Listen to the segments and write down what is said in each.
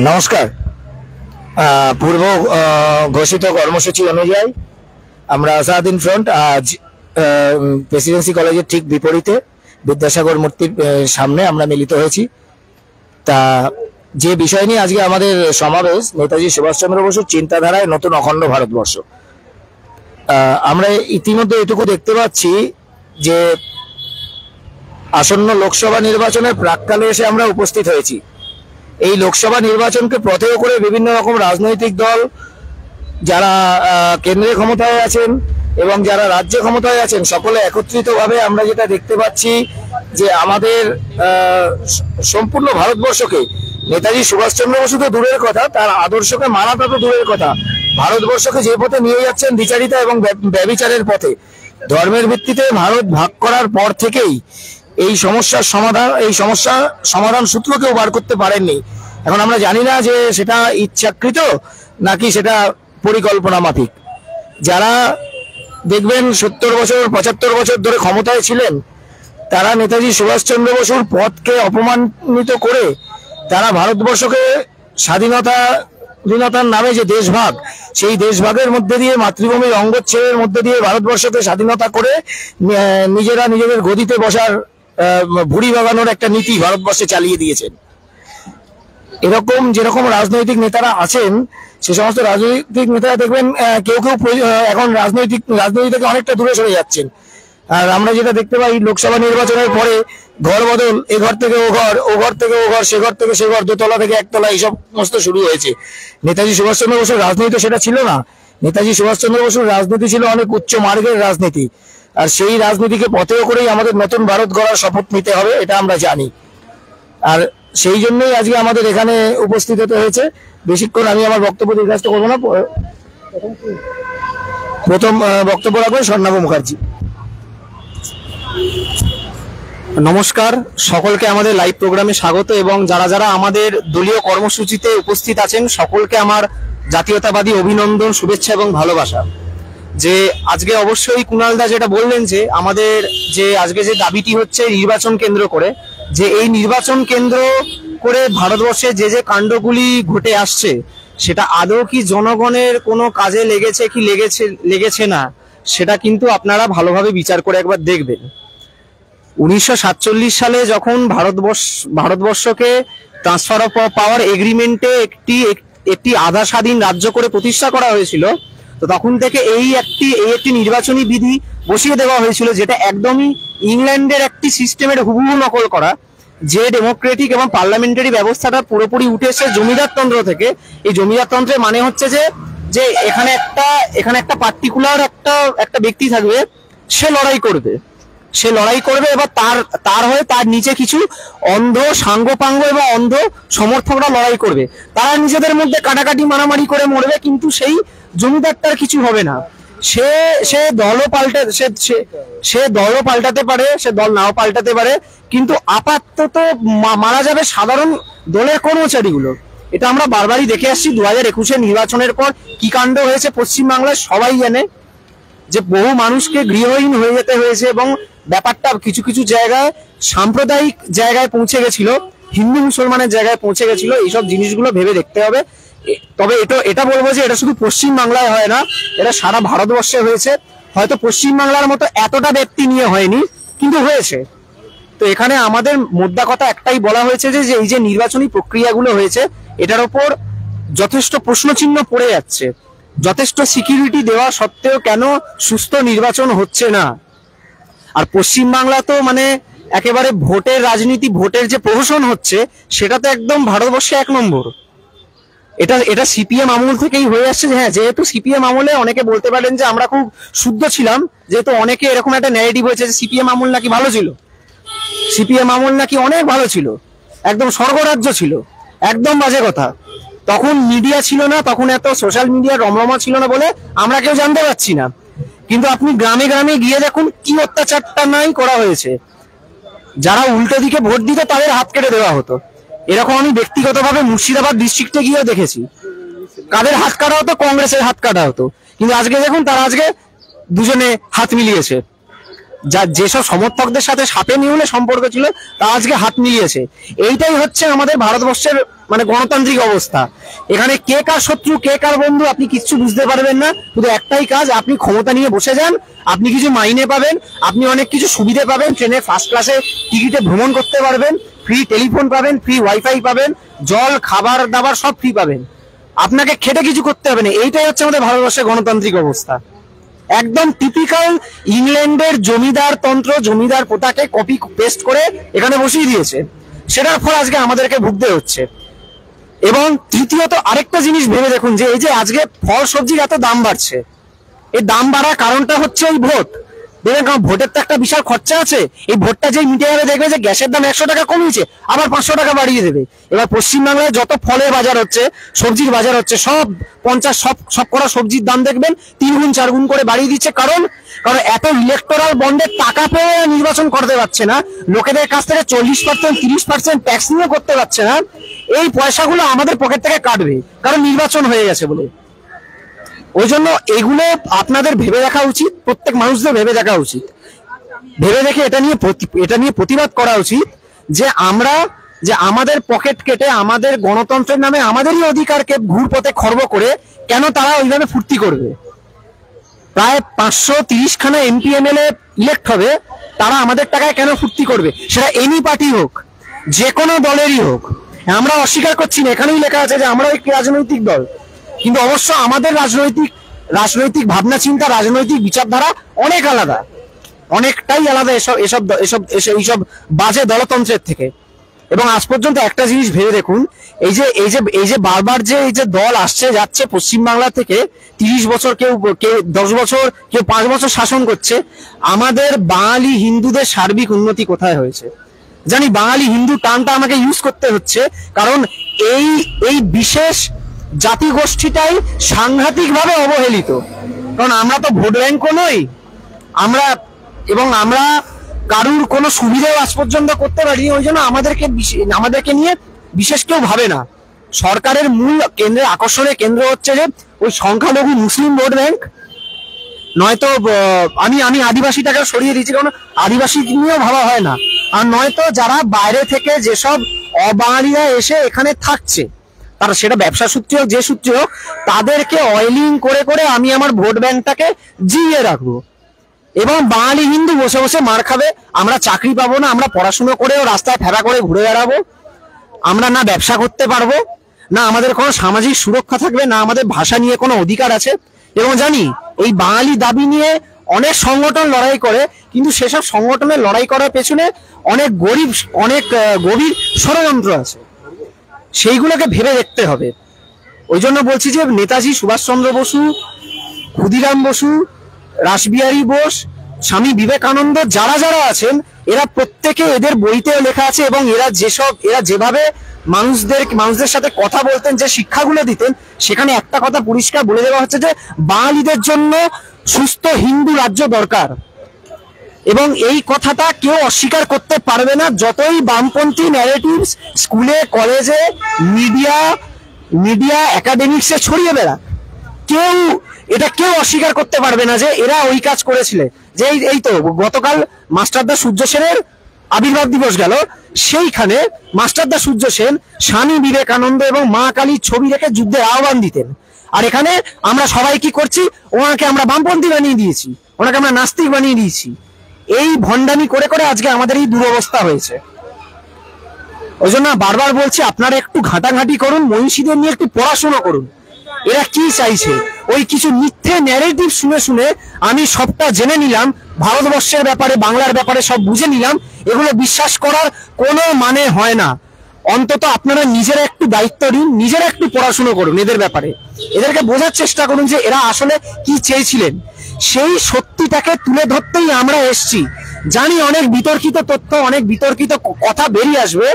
নমস্কার। পূর্ব ঘোষিত কর্মসূচি অনুযায়ী আমরা আসাদিন ফ্রন্ট আজ প্রেসিডেন্সি কলেজের ঠিক বিপরীতে বিদ্যাসাগর মূর্তির সামনে আমরা মিলিত হয়েছি। তা যে বিষয় নিয়ে আজকে আমাদের সমাবেশ, নেতাজি সুভাষচন্দ্র বসুর চিন্তাধারায় নতুন অখণ্ড ভারতবর্ষ। আমরা ইতিমধ্যে এটুকু দেখতে পাচ্ছি যে আসন্ন লোকসভা নির্বাচনের প্রাক্কালে এসে আমরা উপস্থিত হয়েছি। এই লোকসভা নির্বাচনকে প্রত্যয় করে বিভিন্ন রকম রাজনৈতিক দল যারা কেন্দ্রে ক্ষমতায় আছেন এবং যারা রাজ্যে ক্ষমতায় আছেন সকলে একত্রিতভাবে আমরা যেটা দেখতে পাচ্ছি যে আমাদের সম্পূর্ণ ভারতবর্ষকে, নেতাজি সুভাষচন্দ্র বসু তো দূরের কথা, তার আদর্শকে মানাটা তো দূরের কথা, ভারতবর্ষকে যে পথে নিয়ে যাচ্ছেন দ্বিচারিতা এবং ব্যভিচারের পথে। ধর্মের ভিত্তিতে ভারত ভাগ করার পর থেকেই এই সমস্যা সমাধান সূত্র কেউ বার করতে পারেননি। এখন আমরা জানি না যে সেটা ইচ্ছাকৃত নাকি সেটা পরিকল্পনা মাফিক। যারা দেখবেন 70 বছর 75 বছর ধরে ক্ষমতায় ছিলেন, তারা নেতাজি সুভাষচন্দ্র বসুর পথকে অপমানিত করে তারা ভারতবর্ষকে স্বাধীনতার নামে যে দেশভাগ, সেই দেশভাগের মধ্যে দিয়ে, মাতৃভূমির অঙ্গচ্ছেদের মধ্যে দিয়ে ভারতবর্ষকে স্বাধীনতা করে নিজেরা নিজেদের গদিতে বসার ভুড়ি বাগানোর একটা নীতি ভারতবর্ষে চালিয়ে দিয়েছেন। এরকম যেরকম রাজনৈতিক নেতারা আছেন, সে সমস্ত রাজনৈতিক নেতারা দেখবেন কেউ এখন রাজনীতি থেকে অনেকটা দূরে সরে যাচ্ছেন। আর আমরা যেটা দেখতে পাই, লোকসভা নির্বাচনের পরে ঘর বদল, এ ঘর থেকে ও ঘর, ও ঘর থেকে ও ঘর, সে ঘর থেকে সে ঘর, দোতলা থেকে একতলা, এইসব সমস্ত শুরু হয়েছে। নেতাজি সুভাষচন্দ্র বসুর রাজনীতি সেটা ছিল না। নেতাজি সুভাষচন্দ্র বসুর রাজনীতি ছিল অনেক উচ্চ মার্গের রাজনীতি। আর সেই রাজনীতিকে পথেও করেই আমাদের নতুন ভারত গড়ার শপথ নিতে হবে, এটা আমরা জানি। আর সেই জন্যই আজকে আমাদের এখানে উপস্থিত হতে হয়েছে। বেশিক্ষণ আমি আমার বক্তব্য দীর্ঘায়িত করবো না। প্রথম বক্তব্য রাখবেন স্বর্ণাভ মুখার্জি। নমস্কার, সকলকে আমাদের লাইভ প্রোগ্রামে স্বাগত এবং যারা যারা আমাদের দলীয় কর্মসূচিতে উপস্থিত আছেন সকলকে আমার জাতীয়তাবাদী অভিনন্দন, শুভেচ্ছা এবং ভালোবাসা। যে আজকে অবশ্যই কুণালদা যেটা বললেন যে আমাদের যে আজকে যে দাবিটি হচ্ছে নির্বাচন কেন্দ্র করে, যে এই নির্বাচন কেন্দ্র করে ভারতবর্ষে যে যে কাণ্ডগুলি ঘটে আসছে সেটা আদৌ কি জনগণের কোনো কাজে লেগেছে কি লেগেছে না, সেটা কিন্তু আপনারা ভালোভাবে বিচার করে একবার দেখবেন। 1947 সালে যখন ভারতবর্ষকে ট্রান্সফার অফ পাওয়ার এগ্রিমেন্টে একটি আধা স্বাধীন রাজ্য করে প্রতিষ্ঠা করা হয়েছিল, তো তখন থেকে এই একটি নির্বাচনী বিধি বসিয়ে দেওয়া হয়েছিল যেটা একদমই ইংল্যান্ডের একটি সিস্টেমের হুবহু নকল করা। যে ডেমোক্রেটিক এবং পার্লামেন্টারি ব্যবস্থাটা পুরোপুরি উঠে এসে জমিদারতন্ত্র থেকে। এই জমিদারতন্ত্রের মানে হচ্ছে যে এখানে একটা পার্টিকুলার একটা ব্যক্তি থাকবে, সে লড়াই করবে এবার তার হয়ে তার নিচে কিছু অন্ধ সাঙ্গপাঙ্গ এবং অন্ধ সমর্থকরা লড়াই করবে। তারা নিজেদের মধ্যে কাটাকাটি মারামারি করে মরবে, কিন্তু সেই জমিদারটার কিছু হবে না। সে দলও পাল্টাতে পারে, সে দল নাও পাল্টাতে পারে, কিন্তু আপাতত মারা যাবে সাধারণ দলের কর্মচারীগুলো। এটা আমরা বারবারই দেখে আসছি। 2021 নির্বাচনের পর কি কাণ্ড হয়েছে পশ্চিমবাংলায় সবাই জানে, যে বহু মানুষকে গৃহহীন হয়ে যেতে হয়েছে এবং ব্যাপারটা কিছু কিছু জায়গায় সাম্প্রদায়িক জায়গায় পৌঁছে গেছিল, হিন্দু মুসলমানের জায়গায় পৌঁছে গেছিল। এইসব জিনিসগুলো ভেবে দেখতে হবে। তবে এটা বলবো যে এটা শুধু পশ্চিমবাংলায় হয় না, এটা সারা ভারতবর্ষে হয়েছে। হয়তো পশ্চিমবাংলার মতো এতটা ব্যক্তি নিয়ে হয়নি, কিন্তু হয়েছে। তো এখানে আমাদের মোদ্দা কথা একটাই বলা হয়েছে যে এই যে নির্বাচনী প্রক্রিয়াগুলো হয়েছে এটার উপর যথেষ্ট প্রশ্নচিহ্ন পড়ে যাচ্ছে। যথেষ্ট সিকিউরিটি দেওয়া সত্ত্বেও কেন সুস্থ নির্বাচন হচ্ছে না? আর পশ্চিমবাংলা তো মানে একেবারে ভোটের রাজনীতি, ভোটের যে প্রহসন হচ্ছে সেটা তো একদম ভারতবর্ষে 1 নম্বর। এটা সিপিএম আমল থেকেই হয়ে আসছে। হ্যাঁ, যেহেতু সিপিএম আমলে অনেকে বলতে পারেন যে আমরা খুব শুদ্ধ ছিলাম, যেহেতু অনেকে এরকম একটা ন্যারেটিভ হয়েছে যে সিপিএম আমল নাকি ভালো ছিল, সিপিএম আমল নাকি অনেক ভালো ছিল, একদম স্বর্গরাজ্য ছিল। একদম বাজে কথা। তখন মিডিয়া ছিল না, তখন এত সোশ্যাল মিডিয়ার রমরমা ছিল না বলে আমরা কেউ জানতে পারছি না। কিন্তু আপনি গ্রামে গ্রামে গিয়ে দেখুন কি অত্যাচারটা নাই করা হয়েছে। যারা উল্টো দিকে ভোট দিত তাদের হাত কেটে দেওয়া হতো। এরকম আমি ব্যক্তিগতভাবে মুর্শিদাবাদ ডিস্ট্রিক্টে গিয়েও দেখেছি। কাদের হাত কাটা হতো? কংগ্রেসের হাত কাটা হতো। কিন্তু আজকে দেখুন তারা আজকে দুজনে হাত মিলিয়েছে। যা যেসব সমর্থকদের সাথে সাপে নিউলে সম্পর্ক ছিল তা আজকে হাত মিলিয়েছে। এইটাই হচ্ছে আমাদের ভারতবর্ষের মানে গণতান্ত্রিক অবস্থা। এখানে কে কার শত্রু কে কার বন্ধু আপনি কিচ্ছু বুঝতে পারবেন না। শুধু একটাই কাজ, আপনি ক্ষমতা নিয়ে বসে যান, আপনি কিছু মাইনে পাবেন, আপনি অনেক কিছু সুবিধা পাবেন, ট্রেনে ফার্স্ট ক্লাসে টিকিটে ভ্রমণ করতে পারবেন, ফ্রি টেলিফোন পাবেন, ফ্রি ওয়াইফাই পাবেন, জল খাবার দাবার সব ফ্রি পাবেন, আপনাকে খেটে কিছু করতে হবে না। এইটাই হচ্ছে আমাদের ভারতবর্ষের গণতান্ত্রিক অবস্থা। একদম টিপিক্যাল ইংল্যান্ডের জমিদার তন্ত্র, জমিদার প্রথাকে কপি পেস্ট করে এখানে বসিয়ে দিয়েছে, সেটার ফল আজকে আমাদেরকে ভুগতে হচ্ছে। এবং তৃতীয়ত আরেকটা জিনিস ভেবে দেখুন যে এই যে আজকে ফল সবজির এত দাম বাড়ছে, এই দাম বাড়ার কারণটা হচ্ছে এই ভোট। দেখবেন কারণ ভোটের তো একটা বিশাল খরচা আছে, এই ভোটটা যেই মিটে যাবে দেখবে যে গ্যাসের দাম 100 টাকা কমিয়েছে, আবার 500 টাকা বাড়িয়ে দেবে। এবার পশ্চিমবাংলায় যত ফলের বাজার হচ্ছে, সবজির বাজার হচ্ছে, সব 50 সব করা সবজির দাম দেখবেন 3 গুণ 4 গুণ করে বাড়িয়ে দিচ্ছে। কারণ এত ইলেকটোরাল বন্ডের টাকা পেয়ে নির্বাচন করতে পারছে না, লোকেদের কাছ থেকে 40% 30% ট্যাক্স নিয়ে করতে পারছে না। এই পয়সাগুলো আমাদের পকেট থেকে কাটবে, কারণ নির্বাচন হয়ে গেছে বলে। ওই জন্য এগুলো আপনাদের ভেবে দেখা উচিত, প্রত্যেক মানুষদের ভেবে দেখা উচিত, ভেবে দেখে এটা নিয়ে প্রতিবাদ করা উচিত যে আমাদের পকেট কেটে আমাদের গণতন্ত্রের নামে আমাদেরই অধিকারকে ঘুরপথে খর্ব করে কেন তারা ওইভাবে ফুর্তি করবে। প্রায় 530 খানা এমপি এমএলএ ইলেক্ট হবে, তারা আমাদের টাকায় কেন ফুর্তি করবে? সেটা এনি পার্টি হোক, যে কোনো দলেরই হোক। আমরা অস্বীকার করছি না, এখানেই লেখা আছে যে আমরা একটি রাজনৈতিক দল, কিন্তু অবশ্য আমাদের রাজনৈতিক ভাবনা চিন্তা, রাজনৈতিক বিচারধারা অনেক আলাদা, অনেকটাই আলাদা এইসব বাজে দলতন্ত্রের থেকে। এবং আজ পর্যন্ত একটা জিনিস ভেবে দেখুন, এই যে বারবার এই যে দল আসছে যাচ্ছে পশ্চিমবাংলা থেকে, 30 বছর কেউ 10 বছর কেউ 5 বছর শাসন করছে, আমাদের বাঙালি হিন্দুদের সার্বিক উন্নতি কোথায় হয়েছে? জানি বাঙালি হিন্দু টানটা আমাকে ইউজ করতে হচ্ছে, কারণ এই বিশেষ জাতিগোষ্ঠীটাই সাংঘাতিকভাবে অবহেলিত। কারণ আমরা তো ভোট ব্যাংকও নই, আমরা কারুর কোনো সুবিধাও আজ পর্যন্ত করতে পারিনি। ওই জন্য আমাদেরকে নিয়ে বিশেষ কেউ ভাবে না। সরকারের মূল আকর্ষণের কেন্দ্র হচ্ছে যে ওই সংখ্যালঘু মুসলিম ভোট ব্যাংক, নয়তো আমি আদিবাসীটাকে সরিয়ে দিচ্ছি, কারণ আদিবাসী নিয়েও ভাবা হয় না। আর নয়তো যারা বাইরে থেকে যেসব অবাঙালিরা এসে এখানে থাকছে, তারা সেটা ব্যবসা সূত্রে হোক, যে সূত্রে হোক, তাদেরকে অয়েলিং করে করে আমি আমার ভোট ব্যাংকটাকে জিইয়ে রাখবো। এবং বাঙালি হিন্দু বসে বসে মার খাবে, আমরা চাকরি পাবো না, আমরা পড়াশুনো করেও রাস্তায় ফেরা করে ঘুরে বেড়াবো, আমরা না ব্যবসা করতে পারবো, না আমাদের কোনো সামাজিক সুরক্ষা থাকবে, না আমাদের ভাষা নিয়ে কোনো অধিকার আছে। এবং জানি এই বাঙালি দাবি নিয়ে অনেক সংগঠন লড়াই করে, কিন্তু সেসব সংগঠনের লড়াই করার পেছনে অনেক গভীর ষড়যন্ত্র আছে, সেইগুলোকে ভেবে দেখতে হবে। ওই জন্য বলছি যে নেতাজি সুভাষচন্দ্র বসু, ক্ষুদিরাম বসু, রাসবিহারী বোস, স্বামী বিবেকানন্দ, যারা আছেন, এরা প্রত্যেকে, এদের বইতেও লেখা আছে, এবং এরা যেভাবে মানুষদের সাথে কথা বলতেন, যে শিক্ষাগুলো দিতেন, সেখানে একটা কথা পরিষ্কার বলে দেওয়া হচ্ছে যে বাঙালিদের জন্য সুস্থ হিন্দু রাজ্য দরকার। এবং এই কথাটা কেউ অস্বীকার করতে পারবে না, যতই বামপন্থী ন্যারেটিভস স্কুলে কলেজে মিডিয়া একাডেমিক্সে ছড়িয়ে বেড়াক, কেউ অস্বীকার করতে পারবে না যে এরা ওই কাজ করেছিল। যে এই তো গতকাল মাস্টারদা সূর্য সেনের আবির্ভাব দিবস গেল, সেইখানে মাস্টারদা সূর্য সেন স্বামী বিবেকানন্দ এবং মা কালীর ছবি রেখে যুদ্ধের আহ্বান দিতেন। আর এখানে আমরা সবাই কি করছি? ওনাকে আমরা বামপন্থী বানিয়ে দিয়েছি, ওনাকে আমরা নাস্তিক বানিয়ে দিয়েছি। এই ভণ্ডামি করে করে আজকে আমাদের এই দুরবস্থা হয়েছে। ওই জন্য বারবার বলছি, আপনারা একটু ঘাটাঘাটি করুন, মনীষীদের নিয়ে একটু পড়াশোনা করুন, এরা কি চাইছে। ওই কিছু মিথ্যে ন্যারেটিভ শুনে শুনে আমি সবটা জেনে নিলাম, ভারতবর্ষের ব্যাপারে, বাংলার ব্যাপারে সব বুঝে নিলাম, এগুলো বিশ্বাস করার কোনো মানে হয় না। অন্তত আপনারা নিজেরা একটু দায়িত্ব নিন, নিজেরা একটু পড়াশোনা করুন এদের ব্যাপারে, এদেরকে বোঝার চেষ্টা করুন যে এরা আসলে কি চেয়েছিলেন। সেই সত্যিটাকে তুলে ধরতেই আমরা এসছি। জানি অনেক বিতর্কিত তথ্য, অনেক বিতর্কিত কথা বেরিয়ে আসবে,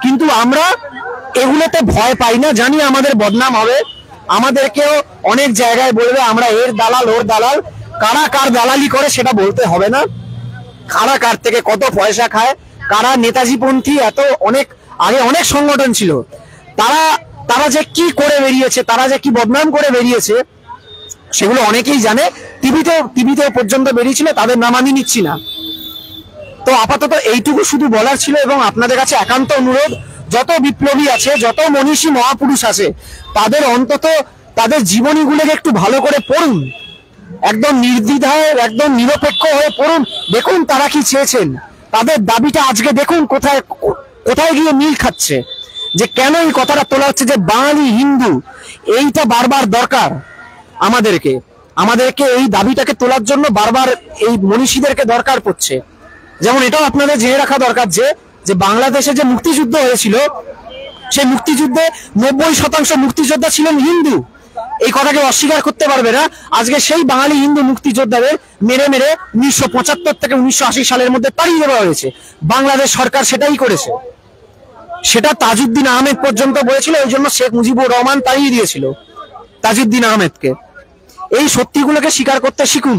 কিন্তু আমরা এগুলোতে ভয় পাই না। জানি আমাদের বদনাম হবে, আমাদেরকেও অনেক জায়গায় বলবে আমরা এর দালাল ওর দালাল। কারা কার দালালি করে সেটা বলতে হবে না, কারা কার থেকে কত পয়সা খায়, কারা নেতাজি পন্থী, অনেক সংগঠন ছিল, তারা যে কি করে বেরিয়েছে, তারা যে কি বদনাম করে বেরিয়েছে, সেগুলো অনেকেই জানে, টিভিতে পর্যন্ত বেরিয়েছিল, তাদের নাম আমি নিচ্ছি না। তো আপাতত এইটুকু শুধু বলার ছিল, এবং আপনাদের কাছে একান্ত অনুরোধ, যত বিপ্লবী আছে, যত মনীষী মহাপুরুষ আছে, তাদের অন্তত তাদের জীবনীগুলোকে একটু ভালো করে পড়ুন, একদম নির্দ্বিধায়, একদম নিরপেক্ষ হয়ে পড়ুন, দেখুন তারা কি চেয়েছেন, তাদের দাবিটা আজকে দেখুন কোথায় কোথায় গিয়ে মিল খাচ্ছে, যে কেন এই কথাটা তোলা হচ্ছে যে বাঙালি হিন্দু। এইটা বারবার দরকার আমাদেরকে এই দাবিটাকে তোলার জন্য বারবার এই মনীষীদেরকে দরকার পড়ছে। যেমন এটাও আপনাদের জেনে রাখা দরকার যে বাংলাদেশে যে মুক্তিযুদ্ধ হয়েছিল, সেই মুক্তিযুদ্ধে 90% মুক্তিযোদ্ধা ছিলেন হিন্দু। এই কথাকে অস্বীকার করতে পারবে না। আজকে সেই বাঙালি হিন্দু মুক্তিযোদ্ধাদের মেরে 1975 থেকে 1980 সালের মধ্যে তাড়িয়ে দেওয়া হয়েছে। বাংলাদেশ সরকার সেটাই করেছে, সেটা তাজউদ্দিন আহমেদ পর্যন্ত বলেছিল, এই জন্য শেখ মুজিবুর রহমান তাড়িয়ে দিয়েছিল তাজউদ্দিন আহমেদকে। এই সত্যিগুলোকে স্বীকার করতে শিখুন।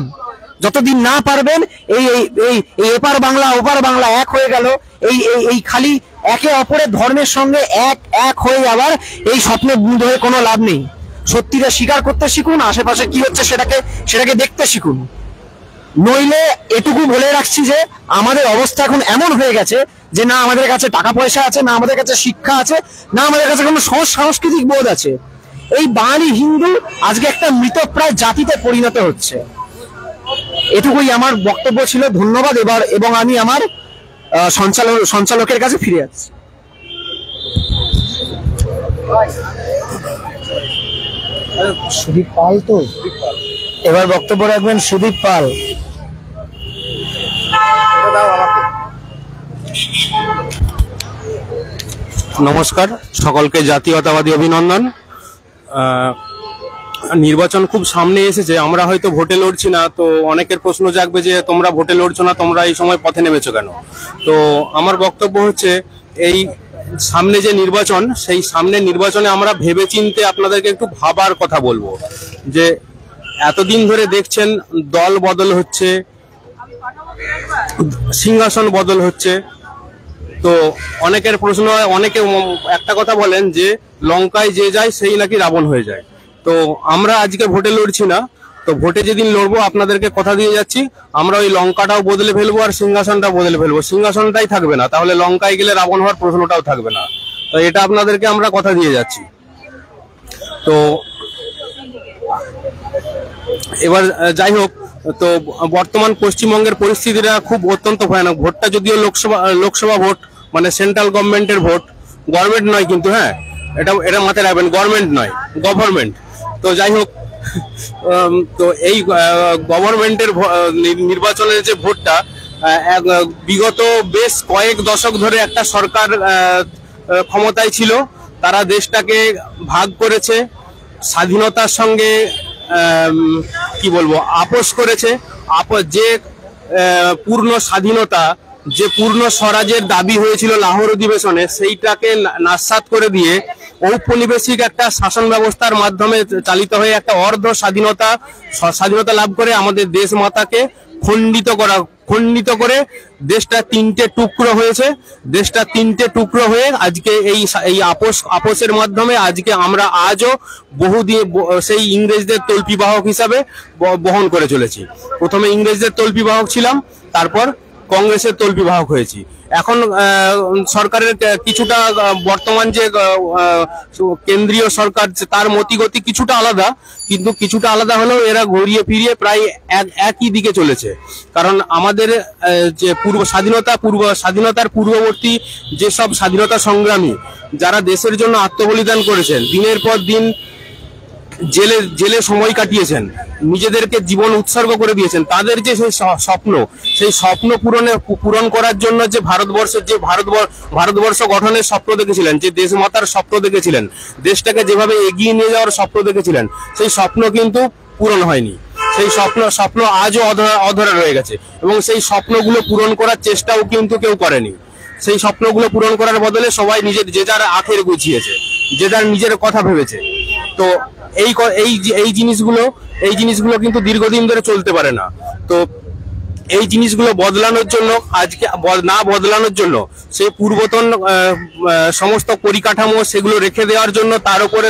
যতদিন না পারবেন এই এপার বাংলা ওপার বাংলা এক হয়ে গেল, এই খালি একে অপরের ধর্মের সঙ্গে এক হয়ে যাবার এই স্বপ্নে বুঁদ হয়ে কোনো লাভ নেই। সত্যিটা স্বীকার করতে শিখুন, আশেপাশে কি হচ্ছে সেটাকে দেখতে শিখুন। নইলে এটুকু বলে রাখছি যে আমাদের অবস্থা এখন এমন হয়ে গেছে যে না আমাদের কাছে টাকা পয়সা আছে, না আমাদের কাছে শিক্ষা আছে, না আমাদের কাছে কোনো সাংস্কৃতিক বোধ আছে। এই বাঙালি হিন্দু আজকে একটা মৃতপ্রায় জাতিতে পরিণত হচ্ছে। এটুকুই আমার বক্তব্য ছিল। ধন্যবাদ। এবং আমি আমার সঞ্চালকের কাছে ফিরে যাচ্ছি। সুদীপ পাল তো এবার বক্তব্য রাখবেন। সুদীপ পাল। নমস্কার, সকলকে জাতীয়তাবাদী অভিনন্দন। নির্বাচন খুব সামনে এসেছে, আমরা হয়তো ভোটে লড়ছি না, তো অনেকের প্রশ্ন জাগবে যে তোমরা ভোটে লড়ছো না, তোমরা এই সময় পথে নেমেছো কেন? তো আমার বক্তব্য হচ্ছে, এই সামনে যে নির্বাচন, সেই সামনে নির্বাচনে আমরা ভেবেচিন্তে আপনাদেরকে একটু ভাবার কথা বলবো। যে এতদিন ধরে দেখছেন দল বদল হচ্ছে, সিংহাসন বদল হচ্ছে, তো অনেকের প্রশ্ন হয়, অনেকে একটা কথা বলেন যে লঙ্কায় যে যায় সেই নাকি রাবণ হয়ে যায়। তো আমরা আজকে ভোটে লড়ছি না, তো ভোটে যেদিন লড়বো আপনাদেরকে কথা দিয়ে যাচ্ছি, আমরা ওই লঙ্কাটাও বদলে ফেলবো আর সিংহাসনটাও বদলে ফেলবো। সিংহাসনটাই থাকবে না, তাহলে লঙ্কায় গেলে রাবণ হওয়ার প্রশ্নটাও থাকবে না। তো এটা আপনাদেরকে আমরা কথা দিয়ে যাচ্ছি। তো এবার যাই হোক, তো বর্তমান পশ্চিমবঙ্গের পরিস্থিতিটা খুব অত্যন্ত ভয়ানক। ভোটটা যদিও লোকসভা ভোট, মানে সেন্ট্রাল গভর্নমেন্টের ভোট, গভর্নমেন্ট নয় কিন্তু, হ্যাঁ এটা মাথায় রাখবেন, গভর্নমেন্ট নয়, গভর্নমেন্ট। তো যাই হোক, তো এই গভর্নমেন্টের নির্বাচনের যে ভোটটা, বিগত বেশ কয়েক দশক ধরে একটা সরকার ক্ষমতায় ছিল, তারা দেশটাকে ভাগ করেছে, স্বাধীনতার সঙ্গে কি বলবো আপোষ করেছে। যে পূর্ণ স্বাধীনতা, যে পূর্ণ স্বরাজের দাবি হয়েছিল লাহোর অধিবেশনে, সেইটাকে নাস্যাৎ করে দিয়ে ঔপনিবেশিক একটা শাসন ব্যবস্থার মাধ্যমে চালিত হয়ে একটা অর্ধ স্বাধীনতা লাভ করে আমাদের দেশ মাতাকে খণ্ডিত করে দেশটা তিনটে টুকরো হয়েছে। দেশটা তিনটে টুকরো হয়ে আজকে এই আপোষের মাধ্যমে আজকে আমরা আজও বহুদিন সেই ইংরেজদের তল্পিবাহক হিসাবে বহন করে চলেছি। প্রথমে ইংরেজদের তল্পিবাহক ছিলাম, তারপর কংগ্রেসের তল্পিবাহক হয়েছি। এখন সরকারের কিছুটা, বর্তমান যে কেন্দ্রীয় সরকার, তার মতিগতি কিছুটা আলাদা, কিন্তু কিছুটা আলাদা হলেও এরা ঘুরিয়ে ফিরিয়ে প্রায় একই দিকে চলেছে। কারণ আমাদের যে স্বাধীনতার পূর্ববর্তী যেসব স্বাধীনতা সংগ্রামী, যারা দেশের জন্য আত্মবলিদান করেছেন, দিনের পর দিন জেলে সময় কাটিয়েছেন, নিজেদেরকে জীবন উৎসর্গ করে দিয়েছেন, তাদের যে সেই স্বপ্ন পূরণ করার জন্য যে ভারতবর্ষ গঠনের স্বপ্ন দেখেছিলেন, যে দেশমাতার স্বপ্ন দেখেছিলেন, দেশটাকে যেভাবে এগিয়ে নিয়ে যাওয়ার স্বপ্ন দেখেছিলেন, সেই স্বপ্ন কিন্তু পূরণ হয়নি। সেই স্বপ্ন আজও অধরা রয়ে গেছে, এবং সেই স্বপ্নগুলো পূরণ করার চেষ্টাও কিন্তু কেউ করেনি। সেই স্বপ্নগুলো পূরণ করার বদলে সবাই যে যার আখের গুছিয়েছে, যে যার নিজের কথা ভেবেছে। তো এই জিনিসগুলো কিন্তু দীর্ঘদিন ধরে চলতে পারে না। তো এই জিনিসগুলো বদলানোর জন্য আজকে না বদলানোর জন্য সেই পূর্বতন সমস্ত পরিকাঠামো সেগুলো রেখে দেওয়ার জন্য তার উপরে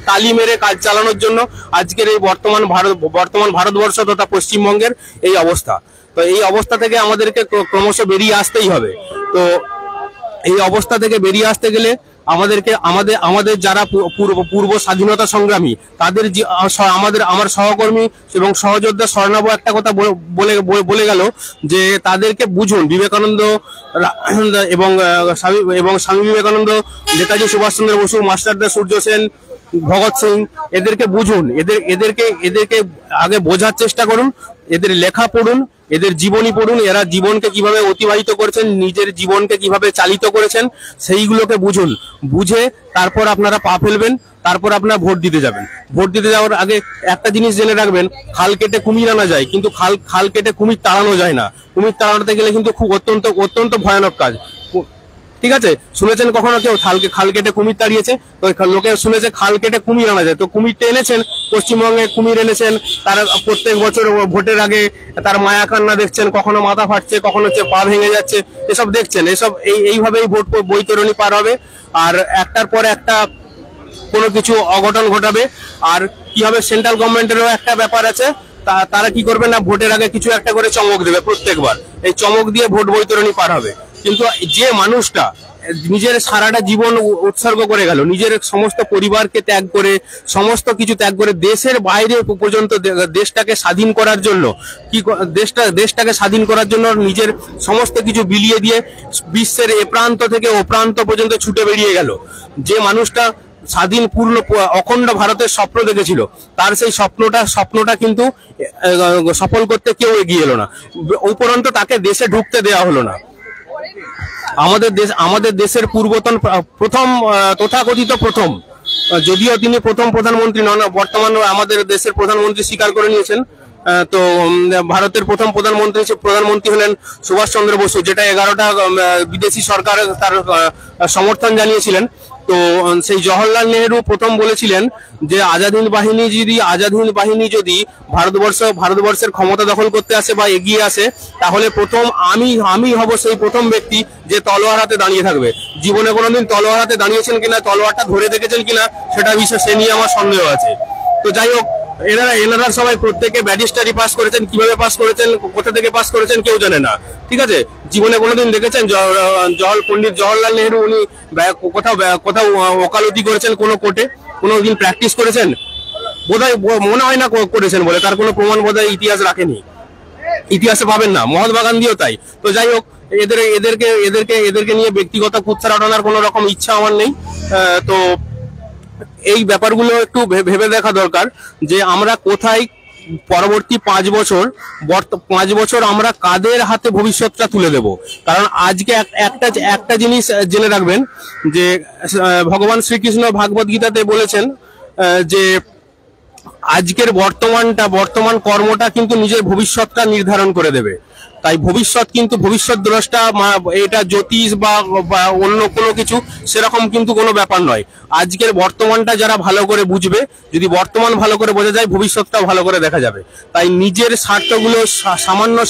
তালি মেরে কাজ চালানোর জন্য আজকের এই বর্তমান ভারতবর্ষ তথা পশ্চিমবঙ্গের এই অবস্থা। তো এই অবস্থা থেকে আমাদেরকে ক্রমশ বেরিয়ে আসতেই হবে। তো এই অবস্থা থেকে বেরিয়ে আসতে গেলে আমাদেরকে আমাদের যারা পূর্ব স্বাধীনতা সংগ্রামী তাদের আমার সহকর্মী এবং সহযোদ্ধা স্বর্ণাভ একটা কথা বলে গেল যে তাদেরকে বুঝুন, বিবেকানন্দ এবং স্বামী বিবেকানন্দ, নেতাজি সুভাষচন্দ্র বসু, মাস্টারদা সূর্য সেন, ভগৎ সিং, এদেরকে বুঝুন, এদেরকে আগে বোঝার চেষ্টা করুন, এদের লেখা পড়ুন, এদের জীবনী পড়ুন, এরা জীবনকে কিভাবে অতিবাহিত করেছেন, নিজের জীবনকে কিভাবে চালিত করেছেন সেইগুলোকে বুঝুন। বুঝে তারপর আপনারা পা ফেলবেন, তারপর আপনারা ভোট দিতে যাবেন। ভোট দিতে যাওয়ার আগে একটা জিনিস জেনে রাখবেন, খাল কেটে কুমির আনা যায় কিন্তু খাল কেটে কুমির তাড়ানো যায় না। কুমির তাড়াতে গেলে কিন্তু খুব অত্যন্ত ভয়ানক কাজ। ঠিক আছে, শুনেছেন কখনো কেউ খাল কেটে কুমির তাড়িয়েছে? তো লোকে শুনেছে খাল কেটে কুমির আনা যায়। তো কুমিরটা এনেছেন, পশ্চিমবঙ্গে কুমির এনেছেন, তারা প্রত্যেক বছর ভোটের আগে তার মায়া কান্না দেখছেন, কখনো মাথা ফাটছে, কখনো পা ভেঙে যাচ্ছে, এসব দেখছেন। এসব এইভাবেই ভোট বৈতরণী পার হবে, আর একটার পর একটা কোনো কিছু অঘটন ঘটাবে। আর কি হবে, সেন্ট্রাল গভর্নমেন্টেরও একটা ব্যাপার আছে, তারা কি করবে না, ভোটের আগে কিছু একটা করে চমক দেবে প্রত্যেকবার। এই চমক দিয়ে ভোট বৈতরণী পার হবে। কিন্তু যে মানুষটা নিজের সারাটা জীবন উৎসর্গ করে গেল, নিজের সমস্ত পরিবারকে ত্যাগ করে, সমস্ত কিছু ত্যাগ করে দেশের বাইরে পর্যন্ত দেশটাকে স্বাধীন করার জন্য দেশটাকে স্বাধীন করার জন্য নিজের সমস্ত কিছু বিলিয়ে দিয়ে বিশ্বের এ প্রান্ত থেকে ও প্রান্ত পর্যন্ত ছুটে বেরিয়ে গেল, যে মানুষটা স্বাধীন পূর্ণ অখণ্ড ভারতের স্বপ্ন দেখেছিল, তার সেই স্বপ্নটা কিন্তু সফল করতে কেউ এগিয়ে এলো না। উপরন্ত তাকে দেশে ঢুকতে দেওয়া হলো না। আমাদের দেশের পূর্বতন প্রথম তথাকথিত প্রথম, যদিও তিনি প্রথম প্রধানমন্ত্রী নন, বর্তমান আমাদের দেশের প্রধানমন্ত্রী স্বীকার করে নিয়েছেন। তো ভারতের প্রথম প্রধানমন্ত্রী হলেন সুভাষচন্দ্র বসু, যেটা 11টা বিদেশি সরকার তার সমর্থন জানিয়েছিলেন। তো সেই জওহরলাল নেহেরু প্রথম বলেছিলেন যে আজাদ হিন্দ বাহিনী যদি ভারতবর্ষের ক্ষমতা দখল করতে আসে বা এগিয়ে আসে, তাহলে প্রথম আমি হব সেই প্রথম ব্যক্তি যে তলোয়ার হাতে দাঁড়িয়ে থাকবে। জীবনে কোনোদিন তলোয়ার হাতে দাঁড়িয়েছেন কিনা, তলোয়ারটা ধরে দেখেছেন কিনা, সেটা বিষয় সে নিয়ে আমার সন্দেহ আছে। তো যাই হোক, এনারা সবাই প্রত্যেকে ব্যারিস্টারি পাস করেছেন, কিভাবে পাস করেছেন, কোথা থেকে পাস করেছেন কেউ জানে না। ঠিক আছে, জীবনে কোনোদিন দেখেছেন পণ্ডিত জওহরলাল নেহেরু উনি কোথাও ওকালতি করেছেন কোনো কোর্টে? কোনোদিন প্র্যাকটিস করেছেন? বোধহয় মনে হয় না করেছেন বলে, তার কোনো প্রমাণ বোধহয় ইতিহাস রাখেনি, ইতিহাসে পাবেন না। মহাত্মা গান্ধীও তাই। তো যাই হোক, এদেরকে নিয়ে ব্যক্তিগত কুৎসা রটানোর কোনো রকম ইচ্ছা আমার নেই। তো এই ব্যাপারগুলো একটু ভেবে দেখা দরকার যে আমরা কোথায় পরবর্তী 5 বছর আমরা কাদের হাতে ভবিষ্যৎটা তুলে দেব। কারণ আজকে একটা জিনিস জেনে রাখবেন যে ভগবান শ্রীকৃষ্ণ ভাগবত গীতাতে বলেছেন যে আজকের বর্তমান কর্মটা কিন্তু নিজের ভবিষ্যৎটা নির্ধারণ করে দেবে। তাই ভবিষ্যৎ দ্রষ্টা এটা জ্যোতিষ বা অন্য কোনো কিছু সেরকম কিন্তু কোনো ব্যাপার নয়। আজকের বর্তমানটা যারা ভালো করে বুঝবে, যদি বর্তমান ভালো করে বোঝা যায়, ভবিষ্যৎটা ভালো করে দেখা যাবে। তাই নিজের স্বার্থগুলো,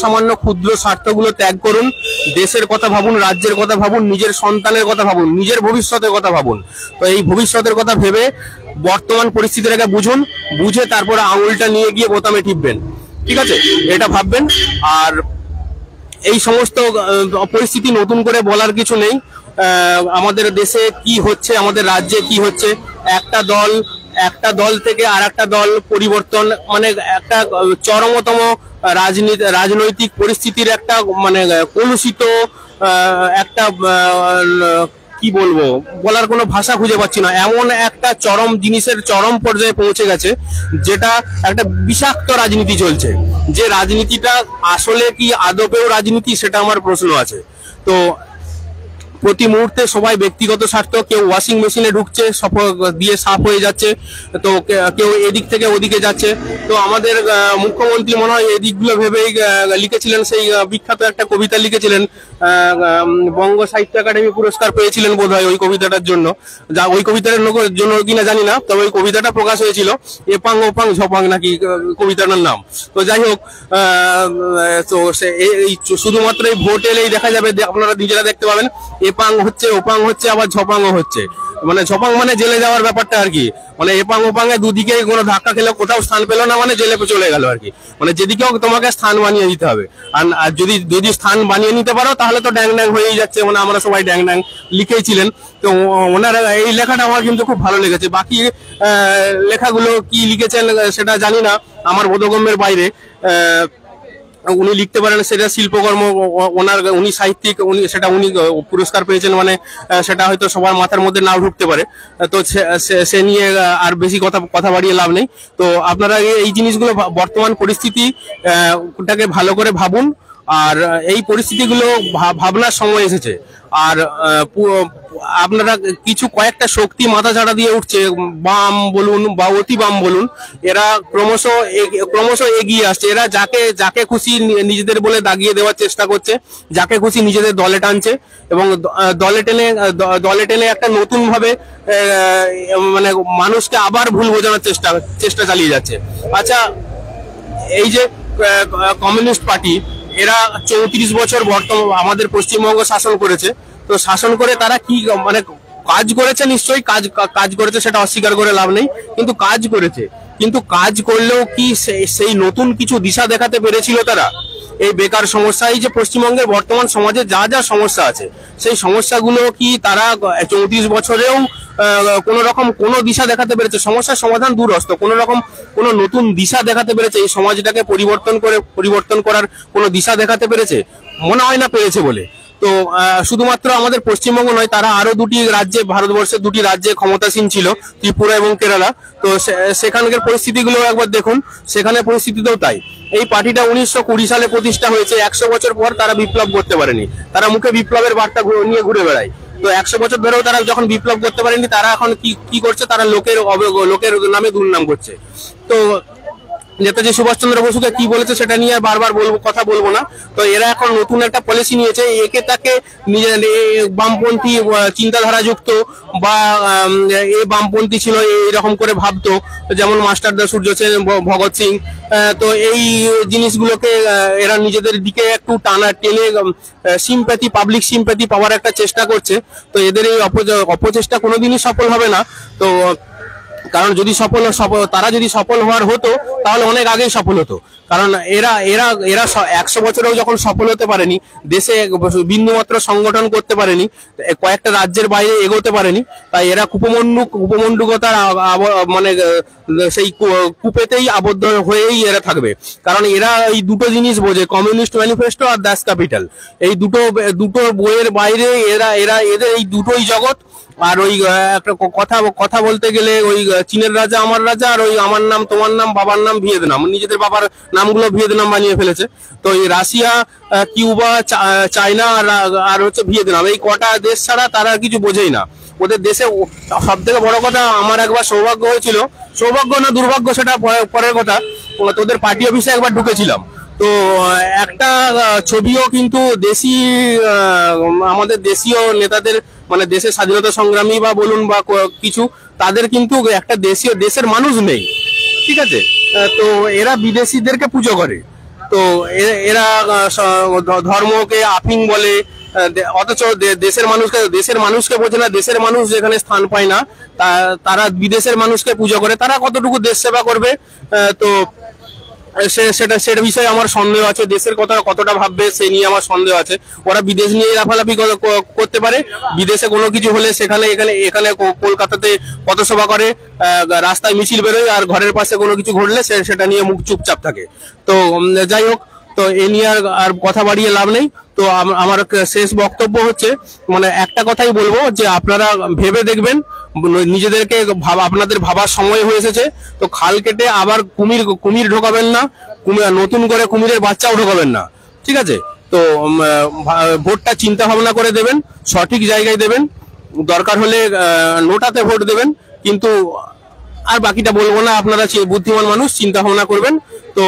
সামান্য ক্ষুদ্র স্বার্থগুলো ত্যাগ করুন, দেশের কথা ভাবুন, রাজ্যের কথা ভাবুন, নিজের সন্তানের কথা ভাবুন, নিজের ভবিষ্যতের কথা ভাবুন। তো এই ভবিষ্যতের কথা ভেবে বর্তমান পরিস্থিতিটাকে বুঝে তারপরে আঙুলটা নিয়ে গিয়ে বোতামে টিপবেন। ঠিক আছে, এটা ভাববেন। আর এই সমস্ত পরিস্থিতি নতুন করে বলার কিছু নেই। আমাদের দেশে কি হচ্ছে, আমাদের রাজ্যে কি হচ্ছে, একটা দল থেকে আর একটা দল পরিবর্তন, মানে একটা চরমতম রাজনৈতিক পরিস্থিতির একটা মানে কলুষিত একটা কি বলবো, বলার কোনো ভাষা খুঁজে পাচ্ছি না। এমন একটা জিনিসের চরম পর্যায়ে পৌঁছে গেছে, যেটা একটা বিষাক্ত রাজনীতি চলছে। যে রাজনীতিটা আসলে কি আদপেও রাজনীতি, সেটা আমার প্রশ্ন আছে। তো প্রতি মুহূর্তে সবাই ব্যক্তিগত স্বার্থ, কেউ ওয়াশিং মেশিনে ঢুকছে দিয়ে সাফ হয়ে যাচ্ছে, তো কেউ এদিক থেকে ওদিকে যাচ্ছে। তো আমাদের মুখ্যমন্ত্রী মনে হয় এই দিকগুলো ভেবেই লিখেছিলেন, সেই বিখ্যাত একটা কবিতা লিখেছিলেন বঙ্গ সাহিত্য একাডেমি পুরস্কার পেয়েছিলেন বোধহয় ওই কবিতাটার জন্য। যা ওই কবিতাটার জন্য কিনা জানি না, তবে ওই কবিতাটা প্রকাশ হয়েছিল, এপাং ওপাং ঝপাং নাকি কবিতাটার নাম। তো যাই হোক, তো এই শুধুমাত্র এই ভোট এলেই দেখা যাবে, আপনারা নিজেরা দেখতে পাবেন, এপাং হচ্ছে, ওপাং হচ্ছে, আবার ঝপাংও হচ্ছে। মানে ঝপাং মানে জেলে যাওয়ার ব্যাপারটা আর কি, মানে এপাং ওপাঙে দুদিকে কোনো ধাক্কা খেলে কোথাও স্থান পেলো না মানে জেলে চলে গেল আর কি। মানে যেদিকেও তোমাকে স্থান বানিয়ে দিতে হবে, আর যদি স্থান বানিয়ে নিতে পারো তাহলে তো ড্যাং ড্যাং হয়েই যাচ্ছে। মানে আমরা সবাই ড্যাং ড্যাং লিখেইছিলেন। তো ওনার এই লেখাটা আমার কিন্তু খুব ভালো লেগেছে। বাকি লেখাগুলো কি লিখেছেন সেটা জানি না, আমার বোধগম্যের বাইরে। উনি লিখতে পারেন, সেটা শিল্পকর্ম, উনি সাহিত্যিক, উনি পুরস্কার পেয়েছেন, মানে সেটা হয়তো সবার মাথার মধ্যে নাও ঢুকতে পারে। তো সে নিয়ে আর বেশি কথা বাড়িয়ে লাভ নেই। তো আপনারা এই জিনিসগুলো, বর্তমান পরিস্থিতিটাকে ভালো করে ভাবুন, আর এই পরিস্থিতিগুলো ভাবনার সময় এসেছে। আর আপনারা কয়েকটা শক্তি মাথা ছাড়া দিয়ে উঠছে, বাম বলুন বা অতি বাম বলুন, এরা ক্রমশ এগিয়ে আসছে। এরা যাকে খুশি নিজেদের বলে দাগিয়ে দেওয়ার চেষ্টা করছে, যাকে খুশি নিজেদের দলে টানছে, এবং দলে টেনে একটা নতুন ভাবে মানে মানুষকে আবার ভুল বোঝানোর চেষ্টা চালিয়ে যাচ্ছে। আচ্ছা, এই যে কমিউনিস্ট পার্টি, এরা 34 বছর আমাদের পশ্চিমবঙ্গ শাসন করেছে। তো শাসন করে তারা কি মানে কাজ করেছে, নিশ্চয়ই কাজ করেছে, সেটা অস্বীকার করে লাভ নেই, কিন্তু কাজ করেছে। কিন্তু কাজ করলেও কি সেই নতুন কিছু দিশা দেখাতে পেরেছিল তারা? এই বেকার সমস্যা, এই যে পশ্চিমবঙ্গের বর্তমান সমাজে যা যা সমস্যা আছে, সেই সমস্যাগুলো কি তারা 34 বছরেও কোন রকম কোনো দিশা দেখাতে পেরেছে? সমস্যার সমাধান দূরস্থ, কোনো নতুন দিশা দেখাতে পেরেছে? এই সমাজটাকে পরিবর্তন করার কোনো দিশা দেখাতে পেরেছে? মনে হয় না পেরেছে বলে। তো শুধুমাত্র আমাদের পশ্চিমবঙ্গ নয়, তারা আরো ভারতবর্ষের দুটি রাজ্যে ক্ষমতাসীন ছিল, ত্রিপুরা এবং কেরালা। তো সেখানকার পরিস্থিতিগুলো একবার দেখুন, সেখানে পরিস্থিতিতেও তাই। এই পার্টিটা 1920 সালে প্রতিষ্ঠা হয়েছে, 100 বছর পর তারা বিপ্লব করতে পারেনি। তারা মুখে বিপ্লবের বার্তা নিয়ে ঘুরে বেড়ায়। তো 100 বছর ধরেও তারা যখন বিপ্লব করতে পারেনি, তারা এখন কি করছে? তারা লোকের নামে দুর্নাম করছে। তো নেতাজি সুভাষচন্দ্র বসুকে কি বলেছে সেটা নিয়ে বারবার কথা বলবো না। তো এরা এখন নতুন একটা পলিসি নিয়েছে, একে তাকে বামপন্থী চিন্তাধারা যুক্ত বা এই বামপন্থী ছিল এইরকম করে ভাবতো, যেমন মাস্টারদা, সূর্য সেন, ভগৎ সিং। তো এই জিনিসগুলোকে এরা নিজেদের দিকে একটু টেনে পাবলিক সিম্প্যাথি পাওয়ার একটা চেষ্টা করছে। তো এদের এই অপচেষ্টা কোনোদিনই সফল হবে না। তো কারণ তারা যদি সফল হওয়ার হতো তাহলে অনেক আগেই সফল হতো। কারণ এরা 100 বছরেও যখন সফল হতে পারেনি, দেশে বিন্দুমাত্র সংগঠন করতে পারেনি, কয়েকটা রাজ্যের বাইরে এগোতে পারেনি, তাই এরা কুপমন্ডুকতার মানে সেই কূপেতেই আবদ্ধ হয়েই এরা থাকবে। কারণ এরা এই দুটো জিনিস বোঝে, কমিউনিস্ট ম্যানিফেস্টো আর দাস ক্যাপিটাল। এই দুটো বইয়ের বাইরে এদের এই দুটোই জগৎ। আর ওই একটা কথা বলতে গেলে, ওই চীনের রাজা আমার রাজা, আর ওই আমার নাম তোমার নাম বাবার নাম ভিয়েতনাম, নিজেদের বাবার নামগুলো ভিয়েতনাম বানিয়ে ফেলেছে। তো এই রাশিয়া, কিউবা, চায়না আর হচ্ছে ভিয়েতনাম, এই কটা দেশ ছাড়া তারা কিছু বোঝেই না। ওদের দেশে সব থেকে বড় কথা, আমার একবার সৌভাগ্য হয়েছিল, সৌভাগ্য না দুর্ভাগ্য সেটা পরের কথা, তোদের পার্টি অফিসে একবার ঢুকেছিলাম। তো একটা ছবিও কিন্তু আমাদের দেশীয় নেতাদের, মানে দেশের স্বাধীনতা সংগ্রামী বা বলুন বা কিছু, তাদের কিন্তু একটা দেশের মানুষ নেই, ঠিক আছে? তো এরা বিদেশিদেরকে পুজো করে। তো এরা ধর্মকে আফিং বলে, অথচ দেশের মানুষকে বোঝে না। দেশের মানুষ যেখানে স্থান পায় না, তারা বিদেশের মানুষকে পুজো করে। তারা কতটুকু দেশ সেবা করবে? তো সেটা বিষয়ে আমার সন্দেহ আছে। দেশের কথা কতটা ভাববে সে নিয়ে আমার সন্দেহ আছে। ওরা বিদেশ নিয়ে লাফালাফি করতে পারে, বিদেশে কোনো কিছু হলে এখানে কলকাতাতে পথসভা করে, রাস্তায় মিছিল বেরোয়, আর ঘরের পাশে কোনো কিছু ঘটলে সেটা নিয়ে মুখ চুপচাপ থাকে। তো যাই হোক, তো এ নিয়ে আর কথা বাড়িয়ে লাভ নেই। তো আমার শেষ বক্তব্য হচ্ছে, মানে একটা কথাই বলবো, যে আপনারা ভেবে দেখবেন, নিজেদেরকে আপনাদের ভাবার সময় হয়ে এসেছে। তো খাল কেটে আবার কুমির ঢোকাবেন না, নতুন করে কুমিরের বাচ্চাও ঢোকাবেন না, ঠিক আছে? তো ভোটটা চিন্তা ভাবনা করে দেবেন, সঠিক জায়গায় দেবেন, দরকার হলে নোটাতে ভোট দেবেন, কিন্তু আর বাকিটা বলবো না। আপনারা বুদ্ধিমান মানুষ, চিন্তা ভাবনা করবেন। তো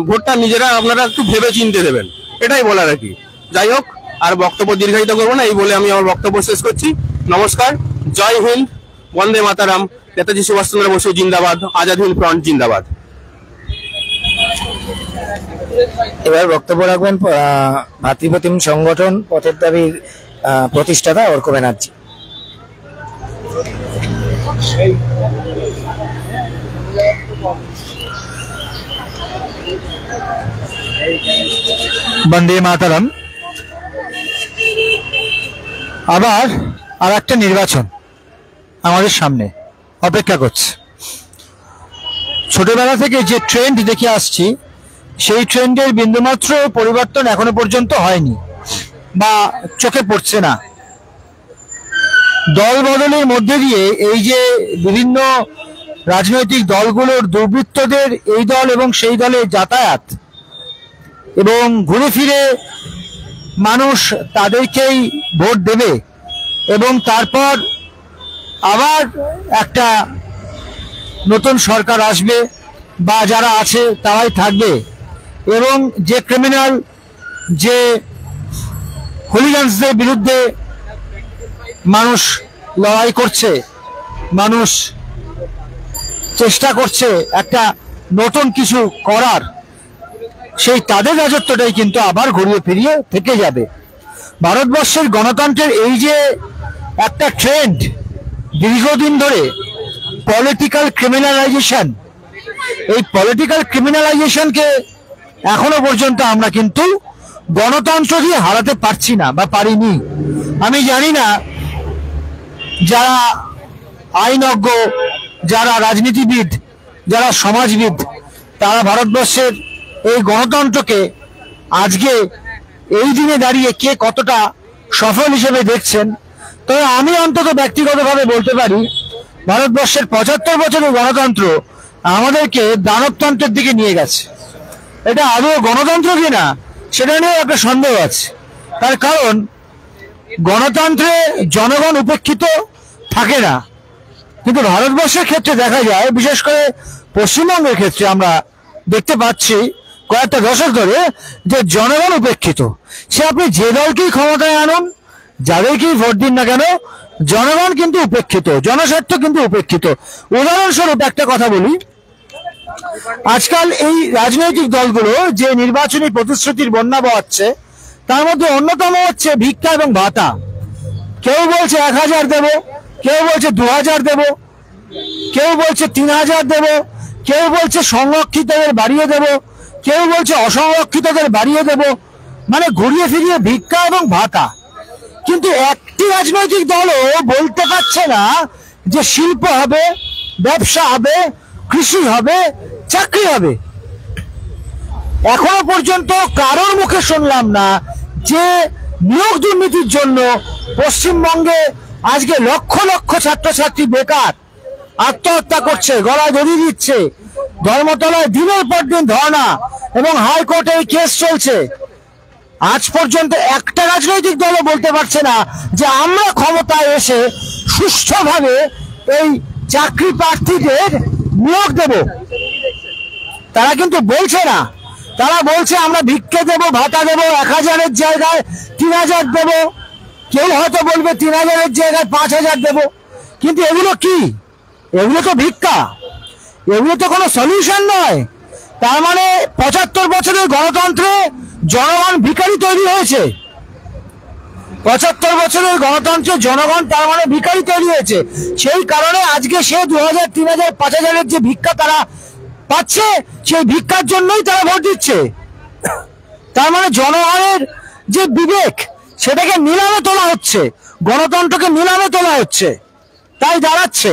ভোটটা নিজেরা আপনারা একটু ভেবে চিনতে দেবেন, এটাই বলার আর কি। যাই হোক, আর বক্তব্য দীর্ঘায়িত করবো না, এই বলে আমি আমার বক্তব্য শেষ করছি। নমস্কার, জয় হিন্দ, বন্দে মাতারাম, নেতাজি সুভাষচন্দ্র বসু জিন্দাবাদ, আজাদ হিন্দ ফ্রন্ট জিন্দাবাদ। এবার বক্তব্য রাখবেন ভাতৃপ্রতিম সংগঠন পথের দাবির প্রতিষ্ঠাতা অর্ক ব্যানার্জি। বন্দে মাতারাম। আবার আর একটা নির্বাচন আমাদের সামনে অপেক্ষা করছে। ছোটবেলা থেকে যে ট্রেন্ড দেখে আসছি সেই ট্রেন্ডের বিন্দুমাত্র পরিবর্তন এখনো পর্যন্ত হয়নি বা চোখে পড়ছে না। দল বদলের মধ্যে দিয়ে এই যে বিভিন্ন রাজনৈতিক দলগুলোর দুর্বৃত্তদের এই দল এবং সেই দলে যাতায়াত, এবং ঘুরে ফিরে মানুষ তাদেরকেই ভোট দেবে এবং তারপর আবার একটা নতুন সরকার আসবে বা যারা আছে তারাই থাকবে, এবং যে ক্রিমিনাল, যে হুলিগানসদের বিরুদ্ধে মানুষ লড়াই করছে, মানুষ চেষ্টা করছে একটা নতুন কিছু করার, সেই তাদের রাজত্বটাই কিন্তু আবার ঘুরিয়ে ফিরিয়ে থেকে যাবে। ভারতবর্ষের গণতন্ত্রের এই যে একটা ট্রেন্ড দীর্ঘদিন ধরে, পলিটিক্যাল ক্রিমিনালাইজেশন, এই পলিটিক্যাল ক্রিমিনালাইজেশনকে এখনো পর্যন্ত আমরা কিন্তু গণতন্ত্র দিয়ে হারাতে পারছি না বা পারিনি। আমি জানি না যারা আইনজ্ঞ, যারা রাজনীতিবিদ, যারা সমাজবিদ, তারা ভারতবর্ষের এই গণতন্ত্রকে আজকে এই দিনে দাঁড়িয়ে কে কতটা সফল হিসেবে দেখছেন। তবে আমি অন্তত ব্যক্তিগতভাবে বলতে পারি, ভারতবর্ষের 75 বছরের গণতন্ত্র আমাদেরকে দানবতন্ত্রের দিকে নিয়ে গেছে। এটা আদৌ গণতন্ত্র কিনা সেটা নিয়ে একটা সন্দেহ আছে। তার কারণ গণতন্ত্রে জনগণ উপেক্ষিত থাকে না, কিন্তু ভারতবর্ষের ক্ষেত্রে দেখা যায়, বিশেষ করে পশ্চিমবঙ্গের ক্ষেত্রে আমরা দেখতে পাচ্ছি কয়েকটা দশক ধরে যে জনগণ উপেক্ষিত। সে আপনি যে দলকেই ক্ষমতায় আনুন, যাদেরকেই ভোট দিন না কেন, জনগণ কিন্তু উপেক্ষিত, জনস্বার্থ কিন্তু উপেক্ষিত। উদাহরণস্বরূপ একটা কথা বলি, আজকাল এই রাজনৈতিক দলগুলো যে নির্বাচনী প্রতিশ্রুতির বন্যা বওয়াচ্ছে, তার মধ্যে অন্যতম হচ্ছে ভিক্ষা এবং ভাতা। কেউ বলছে 1000 দেব, কেউ বলছে 2000 দেব, কেউ বলছে 3000 দেব, কেউ বলছে সংরক্ষিতদের বাড়িয়ে দেব, কেউ বলছে অসংরক্ষিতদের বাড়িয়ে দেব, মানে ঘুরিয়ে ফিরিয়ে ভিক্ষা এবং ভাতা। কিন্তু একটি রাজনৈতিক দলও বলতে পারছে না যে শিল্প হবে, ব্যবসা হবে, কৃষি হবে, চাকরি হবে। এখনো পর্যন্ত কারোর মুখে শুনলাম না যে নিয়োগ দুর্নীতির জন্য পশ্চিমবঙ্গে আজকে লক্ষ লক্ষ ছাত্রছাত্রী বেকার, আত্মহত্যা করছে, গলায় দড়ি দিচ্ছে, ধর্মতলায় দিনের পর দিন ধর্ণা এবং হাইকোর্টে এই কেস চলছে। আজ পর্যন্ত একটা রাজনৈতিক দলও বলতে পারছে না যে আমরা ক্ষমতায় এসে সুষ্ঠুভাবে এই চাকরি প্রার্থীদের নিয়োগ দেব। তারা কিন্তু বলছে না, তারা বলছে আমরা ভিক্ষে দেব, ভাতা দেব, 1000-এর জায়গায় 3000 দেব, কেউ হয়তো বলবে 3000-এর জায়গায় 5000 দেব। কিন্তু এগুলো কি? এগুলো তো ভিক্ষা, এগুলো তো কোনো সলিউশন নয়। তার মানে 75 বছরের গণতন্ত্রে জনগণ ভিখারি তৈরি হয়েছে। 75 বছরের গণতন্ত্রে জনগণ তার মানে ভিখারি তৈরি হয়েছে। সেই কারণে আজকে সে 2000, 3000, 5000-এর যে ভিক্ষা তারা পাচ্ছে, সেই ভিক্ষার জন্যই তারা ভোট দিচ্ছে। তার মানে জনগণের যে বিবেক, সেটাকে নিলামে তোলা হচ্ছে, গণতন্ত্রকে নিলামে তোলা হচ্ছে। তাই দাঁড়াচ্ছে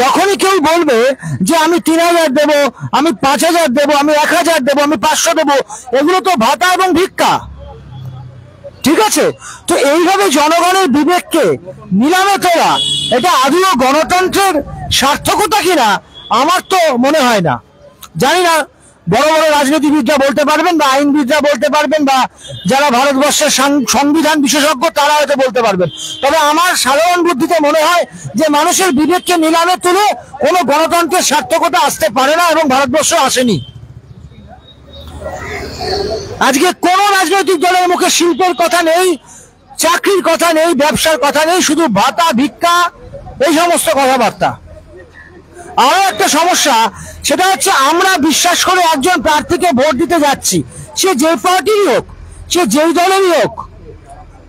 যখনই কেউ বলবে যে আমি 3000 দেব, আমি 5000 দেব, আমি 1000 দেব, আমি 500 দেব, এগুলো তো ভাতা এবং ভিক্ষা। ঠিক আছে, তো এইভাবে জনগণের বিবেককে নিলামে তোলা, এটা আদৌ গণতন্ত্রের সার্থকতা কিনা আমার তো মনে হয় না। জানি না বড় বড় রাজনীতিবিদরা বলতে পারবেন, বা আইনবিদরা বলতে পারবেন, বা যারা ভারতবর্ষের সংবিধান বিশেষজ্ঞ তারা হয়তো বলতে পারবেন। তবে আমার সাধারণ বুদ্ধিতে মনে হয় যে মানুষের বিবেককে নিলামে তুলে কোনো গণতন্ত্রের সার্থকতা আসতে পারে না, এবং ভারতবর্ষ আসেনি। আজকে কোন রাজনৈতিক দলের মুখে শিল্পের কথা নেই, চাকরির কথা নেই, ব্যবসার কথা নেই, শুধু ভাতা ভিক্ষা এই সমস্ত কথাবার্তা। আরো একটা সমস্যা, সেটা হচ্ছে আমরা বিশ্বাস করে একজন প্রার্থীকে ভোট দিতে যাচ্ছি, সে যে পার্টিরই হোক, সে যেই দলেরই হোক,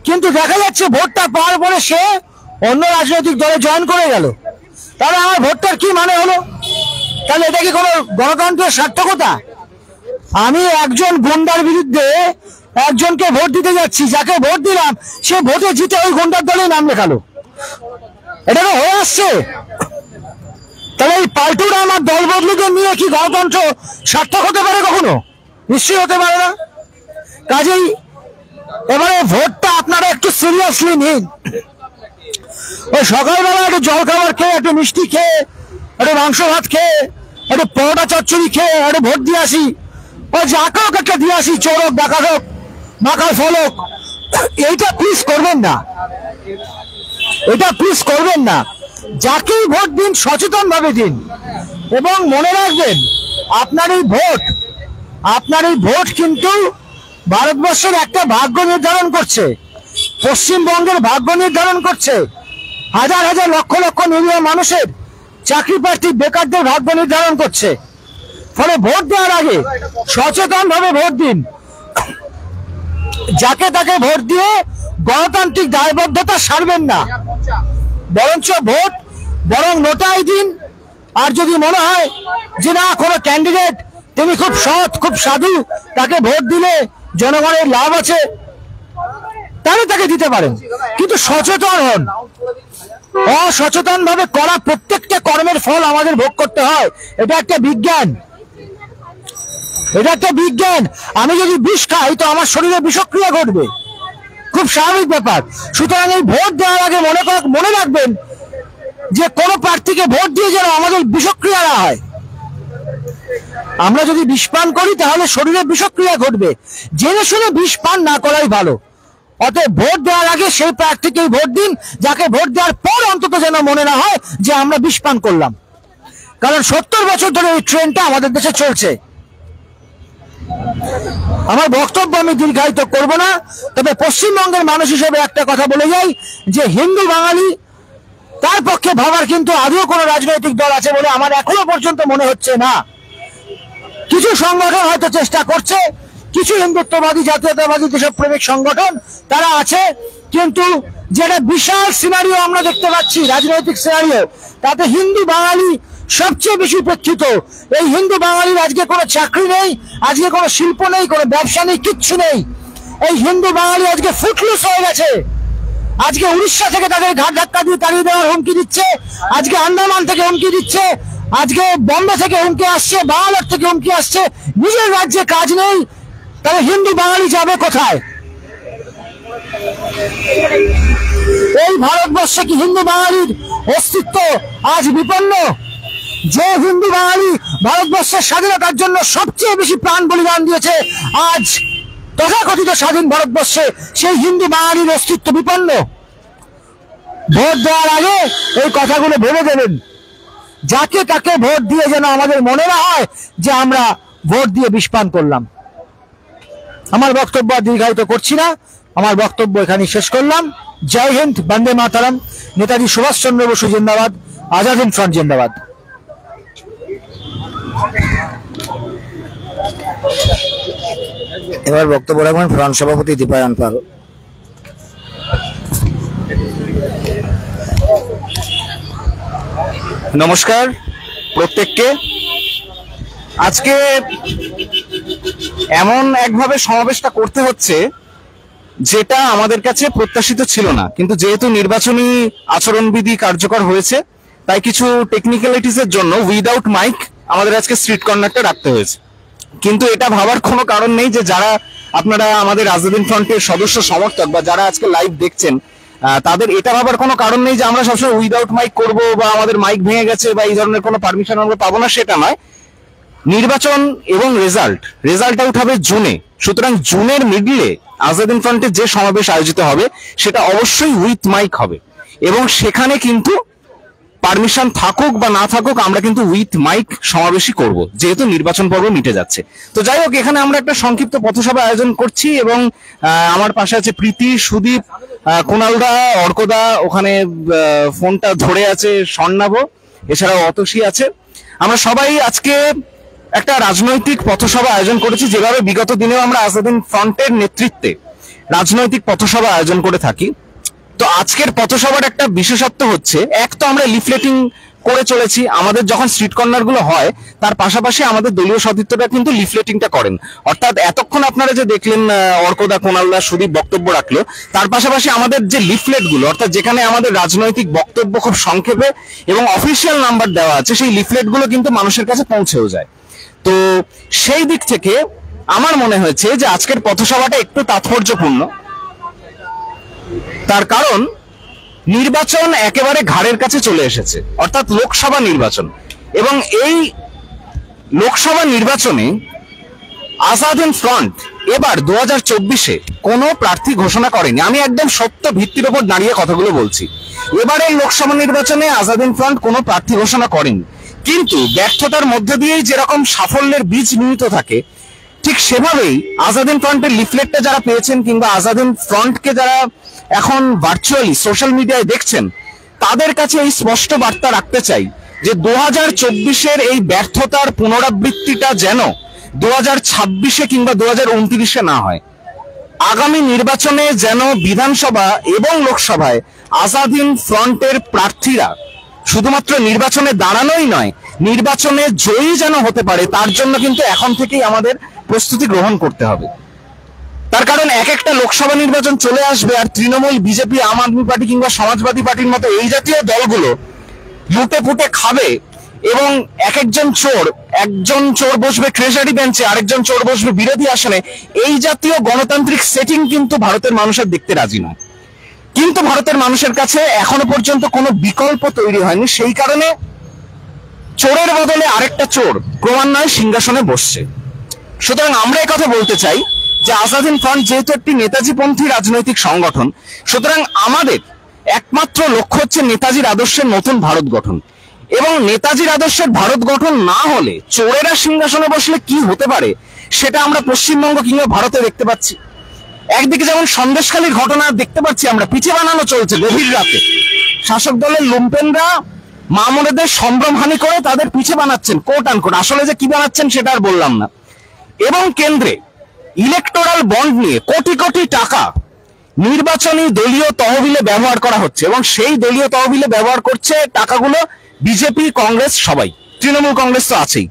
কিন্তু দেখা যাচ্ছে ভোটটা পাওয়ার পরে সে অন্য রাজনৈতিক দলে জয়েন করে গেল। তাহলে আমার ভোটটার কি মানে হলো? তাহলে এটা কি কোনো গণতন্ত্রের সার্থকতা? আমি একজন গুন্ডার বিরুদ্ধে একজনকে ভোট দিতে যাচ্ছি, যাকে ভোট দিলাম সে ভোটে জিতে ওই গুন্ডার দলে নাম লেখালো, এটা তো হয়ে আসছে। তাহলে এই পাল্টুরা আমার দল বদলুকে নিয়ে কি গণতন্ত্র সার্থক হতে পারে? কখনো নিশ্চয়ই হতে পারে না। কাজেই এবারে ভোটটা আপনারা একটু সিরিয়াসলি নিন। ওই সকালবেলা একটু জল খাবার খেয়ে, একটু মিষ্টি খেয়ে, একটু মাংস ভাত খেয়ে, একটু পরোটা চচ্চড়ি খেয়ে একটু ভোট দিয়ে আসি, ওই যাকে হোক একটা দিয়ে আসি, চোরক ডাকাত হোক মাকাল ফলক, এইটা প্লিজ করবেন না, এটা প্লিজ করবেন না। যাকেই ভোট দিন সচেতন ভাবে দিন, এবং মনে রাখবেন আপনার এই ভোট কিন্তু ভারতবর্ষের একটা ভাগ্য নির্ধারণ করছে, পশ্চিমবঙ্গের ভাগ্য নির্ধারণ করছে, হাজার হাজার লক্ষ লক্ষ নিরীহ মানুষের, চাকরি প্রার্থী বেকারদের ভাগ্য নির্ধারণ করছে। ফলে ভোট দেওয়ার আগে সচেতন ভাবে ভোট দিন, যাকে তাকে ভোট দিয়ে গণতান্ত্রিক দায়বদ্ধতা সারবেন না, বরঞ্চ ভোট নোটাই দিন। আর যদি মনে হয় যে না কোনো ক্যান্ডিডেট তিনি খুব সৎ, খুব সাধু, তাকে ভোট দিলে জনগণের লাভ আছে, তাহলে তাকে দিতে পারেন, কিন্তু সচেতন হন। অসচেতন ভাবে করা প্রত্যেকটা কর্মের ফল আমাদের ভোগ করতে হয়, এটা একটা বিজ্ঞান, এটা একটা বিজ্ঞান। আমি যদি বিষ খাই তো আমার শরীরে বিষক্রিয়া ঘটবে, খুব স্বাভাবিক ব্যাপার। সুতরাং এই ভোট দেওয়ার আগে মনে রাখবেন যে কোন প্রার্থীকে ভোট দিয়ে যেন আমাদের বিষক্রিয়া না হয়। আমরা যদি বিষ পান করি তাহলে শরীরে বিষক্রিয়া ঘটবে, জেনে শুনে বিষ পান না করাই ভালো। অতএব ভোট দেওয়ার আগে সেই প্রার্থীকেই ভোট দিন, যাকে ভোট দেওয়ার পর অন্তত যেন মনে না হয় যে আমরা বিষ পান করলাম, কারণ 70 বছর ধরে এই ট্রেনটা আমাদের দেশে চলছে। আমার বক্তব্য আমি দীর্ঘায়িত করব না, তবে পশ্চিমবঙ্গের মানুষ হিসেবে একটা কথা বলে যাই যে হিন্দু বাঙালি তার পক্ষে ভাবার কিন্তু আদৌ কোনো রাজনৈতিক দল আছে বলে আমার এখনো পর্যন্ত মনে হচ্ছে না। কিছু সংগঠন হয়তো চেষ্টা করছে, কিছু হিন্দুত্ববাদী জাতীয়তাবাদী দেশপ্রেমিক সংগঠন তারা আছে, কিন্তু যেটা বিশাল সিনারিও আমরা দেখতে পাচ্ছি, রাজনৈতিক সিনারিও, তাতে হিন্দু বাঙালি সবচেয়ে বেশি উপেক্ষিত। এই হিন্দু বাঙালির আজকে কোনো চাকরি নেই, আজকে কোনো শিল্প নেই, কোনো ব্যবসা নেই, কিচ্ছু নেই। এই হিন্দু বাঙালি আজকে ফুটলুস হয়ে গেছে। আজকে উড়িষ্যা থেকে তাদের ঘাট ধাক্কা দিয়ে তাড়িয়ে দেওয়ার হুমকি দিচ্ছে, আজকে আন্দামান থেকে হুমকি দিচ্ছে, আজকে বম্বে থেকে হুমকি আসছে, বাংলাদেশ থেকে হুমকি আসছে। নিজের রাজ্যে কাজ নেই, তাহলে হিন্দু বাঙালি যাবে কোথায়? এই ভারতবর্ষে কি হিন্দু বাঙালির অস্তিত্ব আজ বিপন্ন? যে হিন্দু বাঙালি ভারতবর্ষের স্বাধীনতার জন্য সবচেয়ে বেশি প্রাণ বলিদান দিয়েছে, আজ তথাকথিত স্বাধীন ভারতবর্ষে সেই হিন্দু বাঙালির অস্তিত্ব বিপন্ন। ভোট দেওয়ার আগে এই কথাগুলো ভেবে দেবেন, যাকে তাকে ভোট দিয়ে যেন আমাদের মনে না হয় যে আমরা ভোট দিয়ে বিষপান করলাম। আমার বক্তব্য দীর্ঘায়িত করছি না, আমার বক্তব্য এখানেই শেষ করলাম। জয় হিন্দ, বন্দে মাতরম, নেতাজি সুভাষচন্দ্র বসু জিন্দাবাদ, আজাদ হিন্দ ফ্রন্ট জিন্দাবাদ। এবার বক্তব্য রাখবেন ফ্রন্ট সভাপতি দীপায়ন পাল। নমস্কার প্রত্যেককে। আজকে এমন একভাবে সমাবেশটা করতে হচ্ছে যেটা আমাদের কাছে প্রত্যাশিত ছিল না, কিন্তু যেহেতু নির্বাচনী আচরণবিধি কার্যকর হয়েছে তাই কিছু টেকনিক্যালিটিস এর জন্য উইদাউট মাইক আমাদের আজকে স্ট্রিট কর্নারটা রাখতে হয়েছে। কিন্তু এটা ভাবার কোনো কারণ নেই যে যারা আপনারা আমাদের আজাদ হিন্দ ফ্রন্টের সদস্য সমর্থক বা যারা আজকে লাইভ দেখছেন, তাদের এটা ভাবার কোনো কারণ নেই যে আমরা সবসময় উইদাউট মাইক করব বা আমাদের মাইক ভেঙে গেছে বা এই ধরনের কোনো পারমিশন আমরা পাবো না, সেটা নয়। নির্বাচন এবং রেজাল্ট আউট হবে জুনে, সুতরাং জুনের মিডলে আজাদ হিন্দ ফ্রন্টের যে সমাবেশ আয়োজিত হবে সেটা অবশ্যই উইথ মাইক হবে, এবং সেখানে কিন্তু পারমিশন থাকুক বা না থাকুক আমরা কিন্তু উইথ মাইক সমাবেশই করব, যেহেতু নির্বাচন পর্ব মিটে যাচ্ছে। তো যাই হোক, এখানে আমরা একটা সংক্ষিপ্ত পথসভা আয়োজন করছি এবং আমার পাশে আছে প্রীতি, সুদীপ, কুণালদা, অর্কদা, ওখানে ফোনটা ধরে আছে স্বর্ণাভ, এছাড়াও অতসী আছে। আমরা সবাই আজকে একটা রাজনৈতিক পথসভা আয়োজন করেছি, যেভাবে বিগত দিনেও আমরা আজাদিন ফ্রন্টের নেতৃত্বে রাজনৈতিক পথসভা আয়োজন করে থাকি। তো আজকের পথসভার একটা বিশেষত্ব হচ্ছে, এক তো আমরা লিফলেটিং করে চলেছি, আমাদের যখন স্ট্রিট কর্নার গুলো হয় তার পাশাপাশি আমাদের দলীয় সতীর্থরা কিন্তু লিফলেটিংটা করেন। অর্থাৎ এতক্ষণ আপনারা যে দেখলেন অর্কদা, কোনালদা, সুদীপ বক্তব্য রাখলো, তার পাশাপাশি আমাদের যে লিফলেট গুলো, অর্থাৎ যেখানে আমাদের রাজনৈতিক বক্তব্য খুব সংক্ষেপে এবং অফিসিয়াল নাম্বার দেওয়া আছে, সেই লিফলেট গুলো কিন্তু মানুষের কাছে পৌঁছেও যায়। তো সেই দিক থেকে আমার মনে হয়েছে যে আজকের পথসভাটা একটু তাৎপর্যপূর্ণ, তার কারণ নির্বাচন একেবারে ঘাড়ের কাছে চলে এসেছে, অর্থাৎ লোকসভা নির্বাচন। এবং এই লোকসভা নির্বাচনে আজাদিন ফ্রন্ট এবার 2024-এ কোনো প্রার্থী ঘোষণা করেনি। আমি একদম সত্য ভিত্তির উপর দাঁড়িয়ে কথাগুলো বলছি। এবারে লোকসভা নির্বাচনে আজাদিন ফ্রন্ট কোনো প্রার্থী ঘোষণা করেনি, কিন্তু ব্যর্থতার মধ্যে দিয়েই যেরকম সাফল্যের বীজ নিহিত থাকে, ঠিক সেভাবেই আজাদিন ফ্রন্টের লিফলেটটা যারা পেয়েছেন কিংবা আজাদিন ফ্রন্টকে যারা এখন ভার্চুয়ালি সোশ্যাল মিডিয়ায় দেখছেন, তাদের কাছে এই স্পষ্ট বার্তা রাখতে চাই যে 2024-এর এই ব্যর্থতার পুনরাবৃত্তিটা যেন 2026-এ কিংবা 2029-এ না হয়। আগামী নির্বাচনে যেন বিধানসভা এবং লোকসভায় আজাদিন ফ্রন্টের প্রার্থীরা শুধুমাত্র নির্বাচনে দাঁড়ানোই নয়, নির্বাচনে জয়ী যেন হতে পারে, তার জন্য কিন্তু এখন থেকেই আমাদের প্রস্তুতি গ্রহণ করতে হবে। তার কারণ এক একটা লোকসভা নির্বাচন চলে আসবে আর তৃণমূল, বিজেপি, আম আদমি পার্টি কিংবা সমাজবাদী পার্টির মতো এই জাতীয় দলগুলো লুটে পুটে খাবে এবং একজন চোর বসবে ট্রেজারি বেঞ্চে, আরেকজন চোর বসবে বিরোধী আসনে। এই জাতীয় গণতান্ত্রিক সেটিং কিন্তু ভারতের মানুষের দেখতে রাজি নয়। কিন্তু ভারতের মানুষের কাছে এখনো পর্যন্ত কোনো বিকল্প তৈরি হয়নি, সেই কারণে চোরের বদলে আরেকটা চোর ক্রমান্বয়ে সিংহাসনে বসছে। সুতরাং আমরা এই কথা বলতে চাই যে আজাদিন ফ্রন্ট যেহেতু একটি নেতাজিপন্থী রাজনৈতিক সংগঠন, সুতরাং আমাদের একমাত্র লক্ষ্য হচ্ছে নেতাজির আদর্শের নতুন ভারত গঠন। এবং নেতাজির আদর্শের ভারত গঠন না হলে চোরেরা সিংহাসনে বসলে কি হতে পারে সেটা আমরা পশ্চিমবঙ্গ কিংবা ভারতে দেখতে পাচ্ছি। একদিকে যেমন সন্দেশখালীর ঘটনা দেখতে পাচ্ছি আমরা, পিঠে বানানো চলছে গভীর রাতে, শাসক দলের লুম্পেনরা মামুনেদের সম্ভ্রমহানি করে তাদের পিঠে বানাচ্ছেন, কোট আনকোট, আসলে যে কি বানাচ্ছেন সেটা আর বললাম না। এবং কেন্দ্রে ইলেকটোরাল বন্ড নিয়ে কোটি কোটি টাকা নির্বাচনী দলীয় তহবিলে ব্যবহার করা হচ্ছে, এবং সেই দলীয় তহবিলে ব্যবহার করছে টাকাগুলো বিজেপি, কংগ্রেস, সবাই, তৃণমূল কংগ্রেস তো আছেই।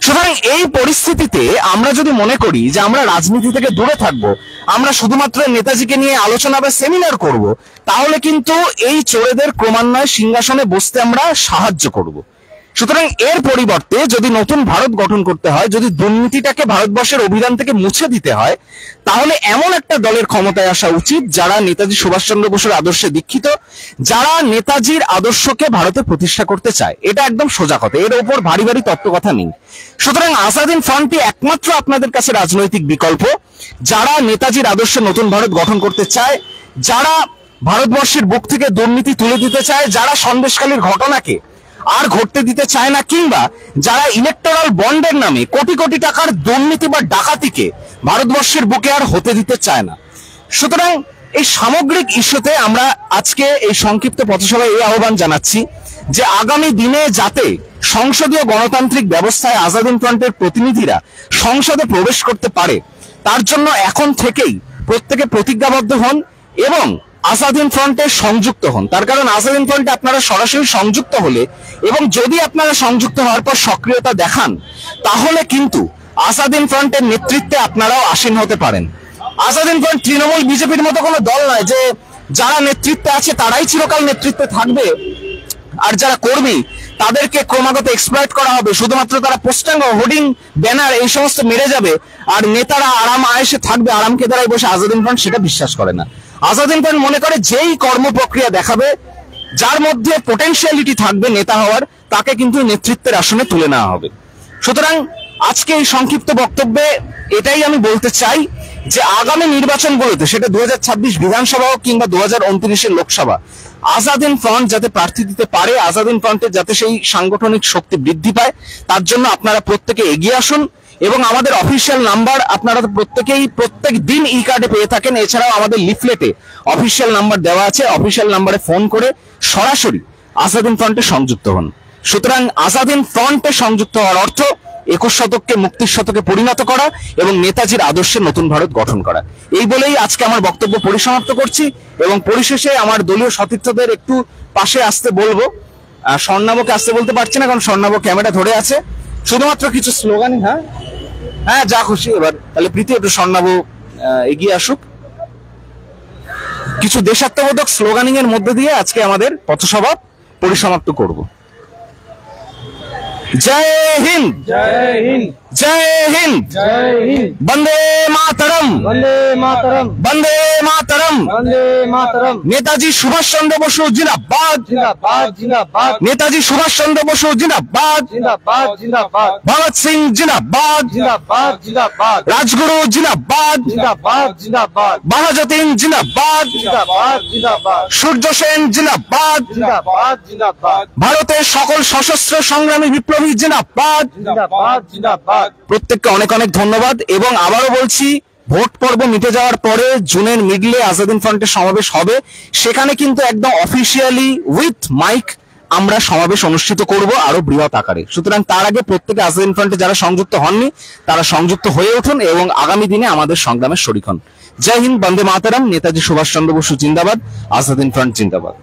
সুতরাং এই পরিস্থিতিতে আমরা যদি মনে করি যে আমরা রাজনীতি থেকে দূরে থাকবো, আমরা শুধুমাত্র নেতাজিকে নিয়ে আলোচনা বা সেমিনার করব, তাহলে কিন্তু এই চোরেদের ক্রমান্বয়ে সিংহাসনে বসতে আমরা সাহায্য করব। সুতরাং এর পরিবর্তে যদি নতুন ভারত গঠন করতে হয়, যদি দুর্নীতিটাকে ভারতবর্ষের অভিধান থেকে মুছে দিতে হয়, তাহলে এমন একটা দলের ক্ষমতায় আসা উচিত যারা নেতাজি সুভাষচন্দ্র বসুর আদর্শে দীক্ষিত, যারা নেতাজির আদর্শকে ভারতে প্রতিষ্ঠা করতে চায়। এটা একদম সোজা কথা, এর ওপর ভারী ভারী তত্ত্ব কথা নেই। সুতরাং আজাদিন ফ্রন্টই একমাত্র আপনাদের কাছে রাজনৈতিক বিকল্প, যারা নেতাজির আদর্শে নতুন ভারত গঠন করতে চায়, যারা ভারতবর্ষের বুক থেকে দুর্নীতি তুলে দিতে চায়, যারা সন্দেশখালীর ঘটনাকে আর ঘটতে দিতে চায় না, কিংবা যারা ইলেকটোরাল বন্ডের নামে কোটি কোটি টাকার দুর্নীতি বা ডাকাতিকে ভারতবর্ষের বুকে আর হতে দিতে চায় না। সুতরাং এই সামগ্রিক ইস্যুতে আমরা আজকে এই সংক্ষিপ্ত পথসভায় এই আহ্বান জানাচ্ছি যে আগামী দিনে যাতে সংসদীয় গণতান্ত্রিক ব্যবস্থায় আজাদিন ফ্রন্টের প্রতিনিধিরা সংসদে প্রবেশ করতে পারে, তার জন্য এখন থেকেই প্রত্যেকে প্রতিজ্ঞাবদ্ধ হন এবং আজাদিন ফ্রন্টে সংযুক্ত হন। তার কারণ আজাদিন ফ্রন্টে আপনারা সরাসরি সংযুক্ত হলে এবং যদি আপনারা সংযুক্ত হওয়ার পর সক্রিয়তা দেখান, তাহলে কিন্তু আজাদিন ফ্রন্টের নেতৃত্বে আপনারাও আসীন হতে পারেন। আজাদিন ফ্রন্ট তৃণমূল, বিজেপির মতো কোনো দল নয় যে যারা নেতৃত্বে আছে তারাই চিরকাল নেতৃত্বে থাকবে আর যারা কর্মী তাদেরকে ক্রমাগত এক্সপ্লয়েট করা হবে, শুধুমাত্র তারা পোস্টার, হোর্ডিং, ব্যানার এই সমস্ত মেরে যাবে আর নেতারা আরাম আয়েসে থাকবে, আরামকে দ্বারাই বসে। আজাদিন ফ্রন্ট সেটা বিশ্বাস করে না। আজাদিন ফ্রন্ট মনে করে যেই কর্ম প্রক্রিয়া দেখাবে, যার মধ্যে পোটেনশিয়ালিটি থাকবে নেতা হওয়ার, তাকে কিন্তু নেতৃত্বের আসনে তুলে নেওয়া হবে। সুতরাং আজকে এই সংক্ষিপ্ত বক্তব্যে এটাই আমি বলতে চাই যে আগামী নির্বাচনগুলোতে, সেটা 2026 বিধানসভা হোক কিংবা 2029 লোকসভা, আজাদিন ফ্রন্ট যাতে প্রার্থী দিতে পারে, আজাদিন ফ্রন্টের যাতে সেই সাংগঠনিক শক্তি বৃদ্ধি পায়, তার জন্য আপনারা প্রত্যেকে এগিয়ে আসুন। এবং আমাদের অফিসিয়াল নাম্বার আপনারা তো প্রত্যেকেই প্রত্যেক দিন ই কার্ডে পেয়ে থাকেন, এছাড়াও আমাদের লিফলেটে অফিসিয়াল নাম্বার দেওয়া আছে। অফিসিয়াল নাম্বারে ফোন করে সরাসরি আজাদিন ফ্রন্টে সংযুক্ত হন। সুতরাং আজাদিন ফ্রন্টে সংযুক্ত হওয়ার অর্থ 21 শতককে মুক্তির শতকে পরিণত করা এবং নেতাজির আদর্শে নতুন ভারত গঠন করা। এই বলেই আজকে আমার বক্তব্য পরিসমাপ্ত করছি এবং পরিশেষে আমার দলীয় সতীর্থদের একটু পাশে আসতে বলবো। স্বর্ণাবকে আসতে বলতে পারছি না, কারণ স্বর্ণাব ক্যামেরা ধরে আছে। শুধুমাত্র কিছু স্লোগান, হ্যাঁ হ্যাঁ যা খুশি। এবার তাহলে প্রীতি একটু স্বর্ণাব এগিয়ে আসুক। কিছু দেশাত্মবোধক স্লোগানিং এর মধ্যে দিয়ে আজকে আমাদের পথসভা পরিসমাপ্ত করব। জয় হিন্দ, জয় হিন্দ, জয় হিন্দ, জয় হিন্দ, বন্দে মাতরম, বন্দে মাতরম, বন্দে মাতরম। বন্দে মাতরম। নেতাজি সুভাষ চন্দ্র বসু জিন্দাবাদ, জিন্দাবাদ, জিন্দাবাদ, নেতাজি সুভাষ চন্দ্র বসু জিন্দাবাদ, জিন্দাবাদ, জিন্দাবাদ, ভগৎ সিং জিন্দাবাদ, জিন্দাবাদ, জিন্দাবাদ, রাজগুরু জিন্দাবাদ, জিন্দাবাদ, জিন্দাবাদ, বাঘাযতীন জিন্দাবাদ, জিন্দাবাদ, জিন্দাবাদ, সূর্য সেন জিন্দাবাদ, জিন্দাবাদ, জিন্দাবাদ, ভারতের সকল সশস্ত্র সংগ্রামী বিপ্লবী জিন্দাবাদ। জিন্দাবাদ, জিন্দাবাদ। প্রত্যেককে অনেক অনেক ধন্যবাদ। এবং আবারও বলছি, ভোট পর্ব মিটে যাওয়ার পরে জুনের মিডলে আজাদিন ফ্রন্টের সমাবেশ হবে। সেখানে কিন্তু একদম অফিসিয়ালি উইথ মাইক আমরা সমাবেশ অনুষ্ঠিত করব আরো বৃহৎ আকারে। সুতরাং তার আগে প্রত্যেকে আজাদিন ফ্রন্টে যারা সংযুক্ত হননি তারা সংযুক্ত হয়ে উঠুন এবং আগামী দিনে আমাদের সংগ্রামের শরিক হন। জয় হিন্দ, বন্দে মাতরম, নেতাজি সুভাষ চন্দ্র বসু জিন্দাবাদ, আজাদিন ফ্রন্ট জিন্দাবাদ।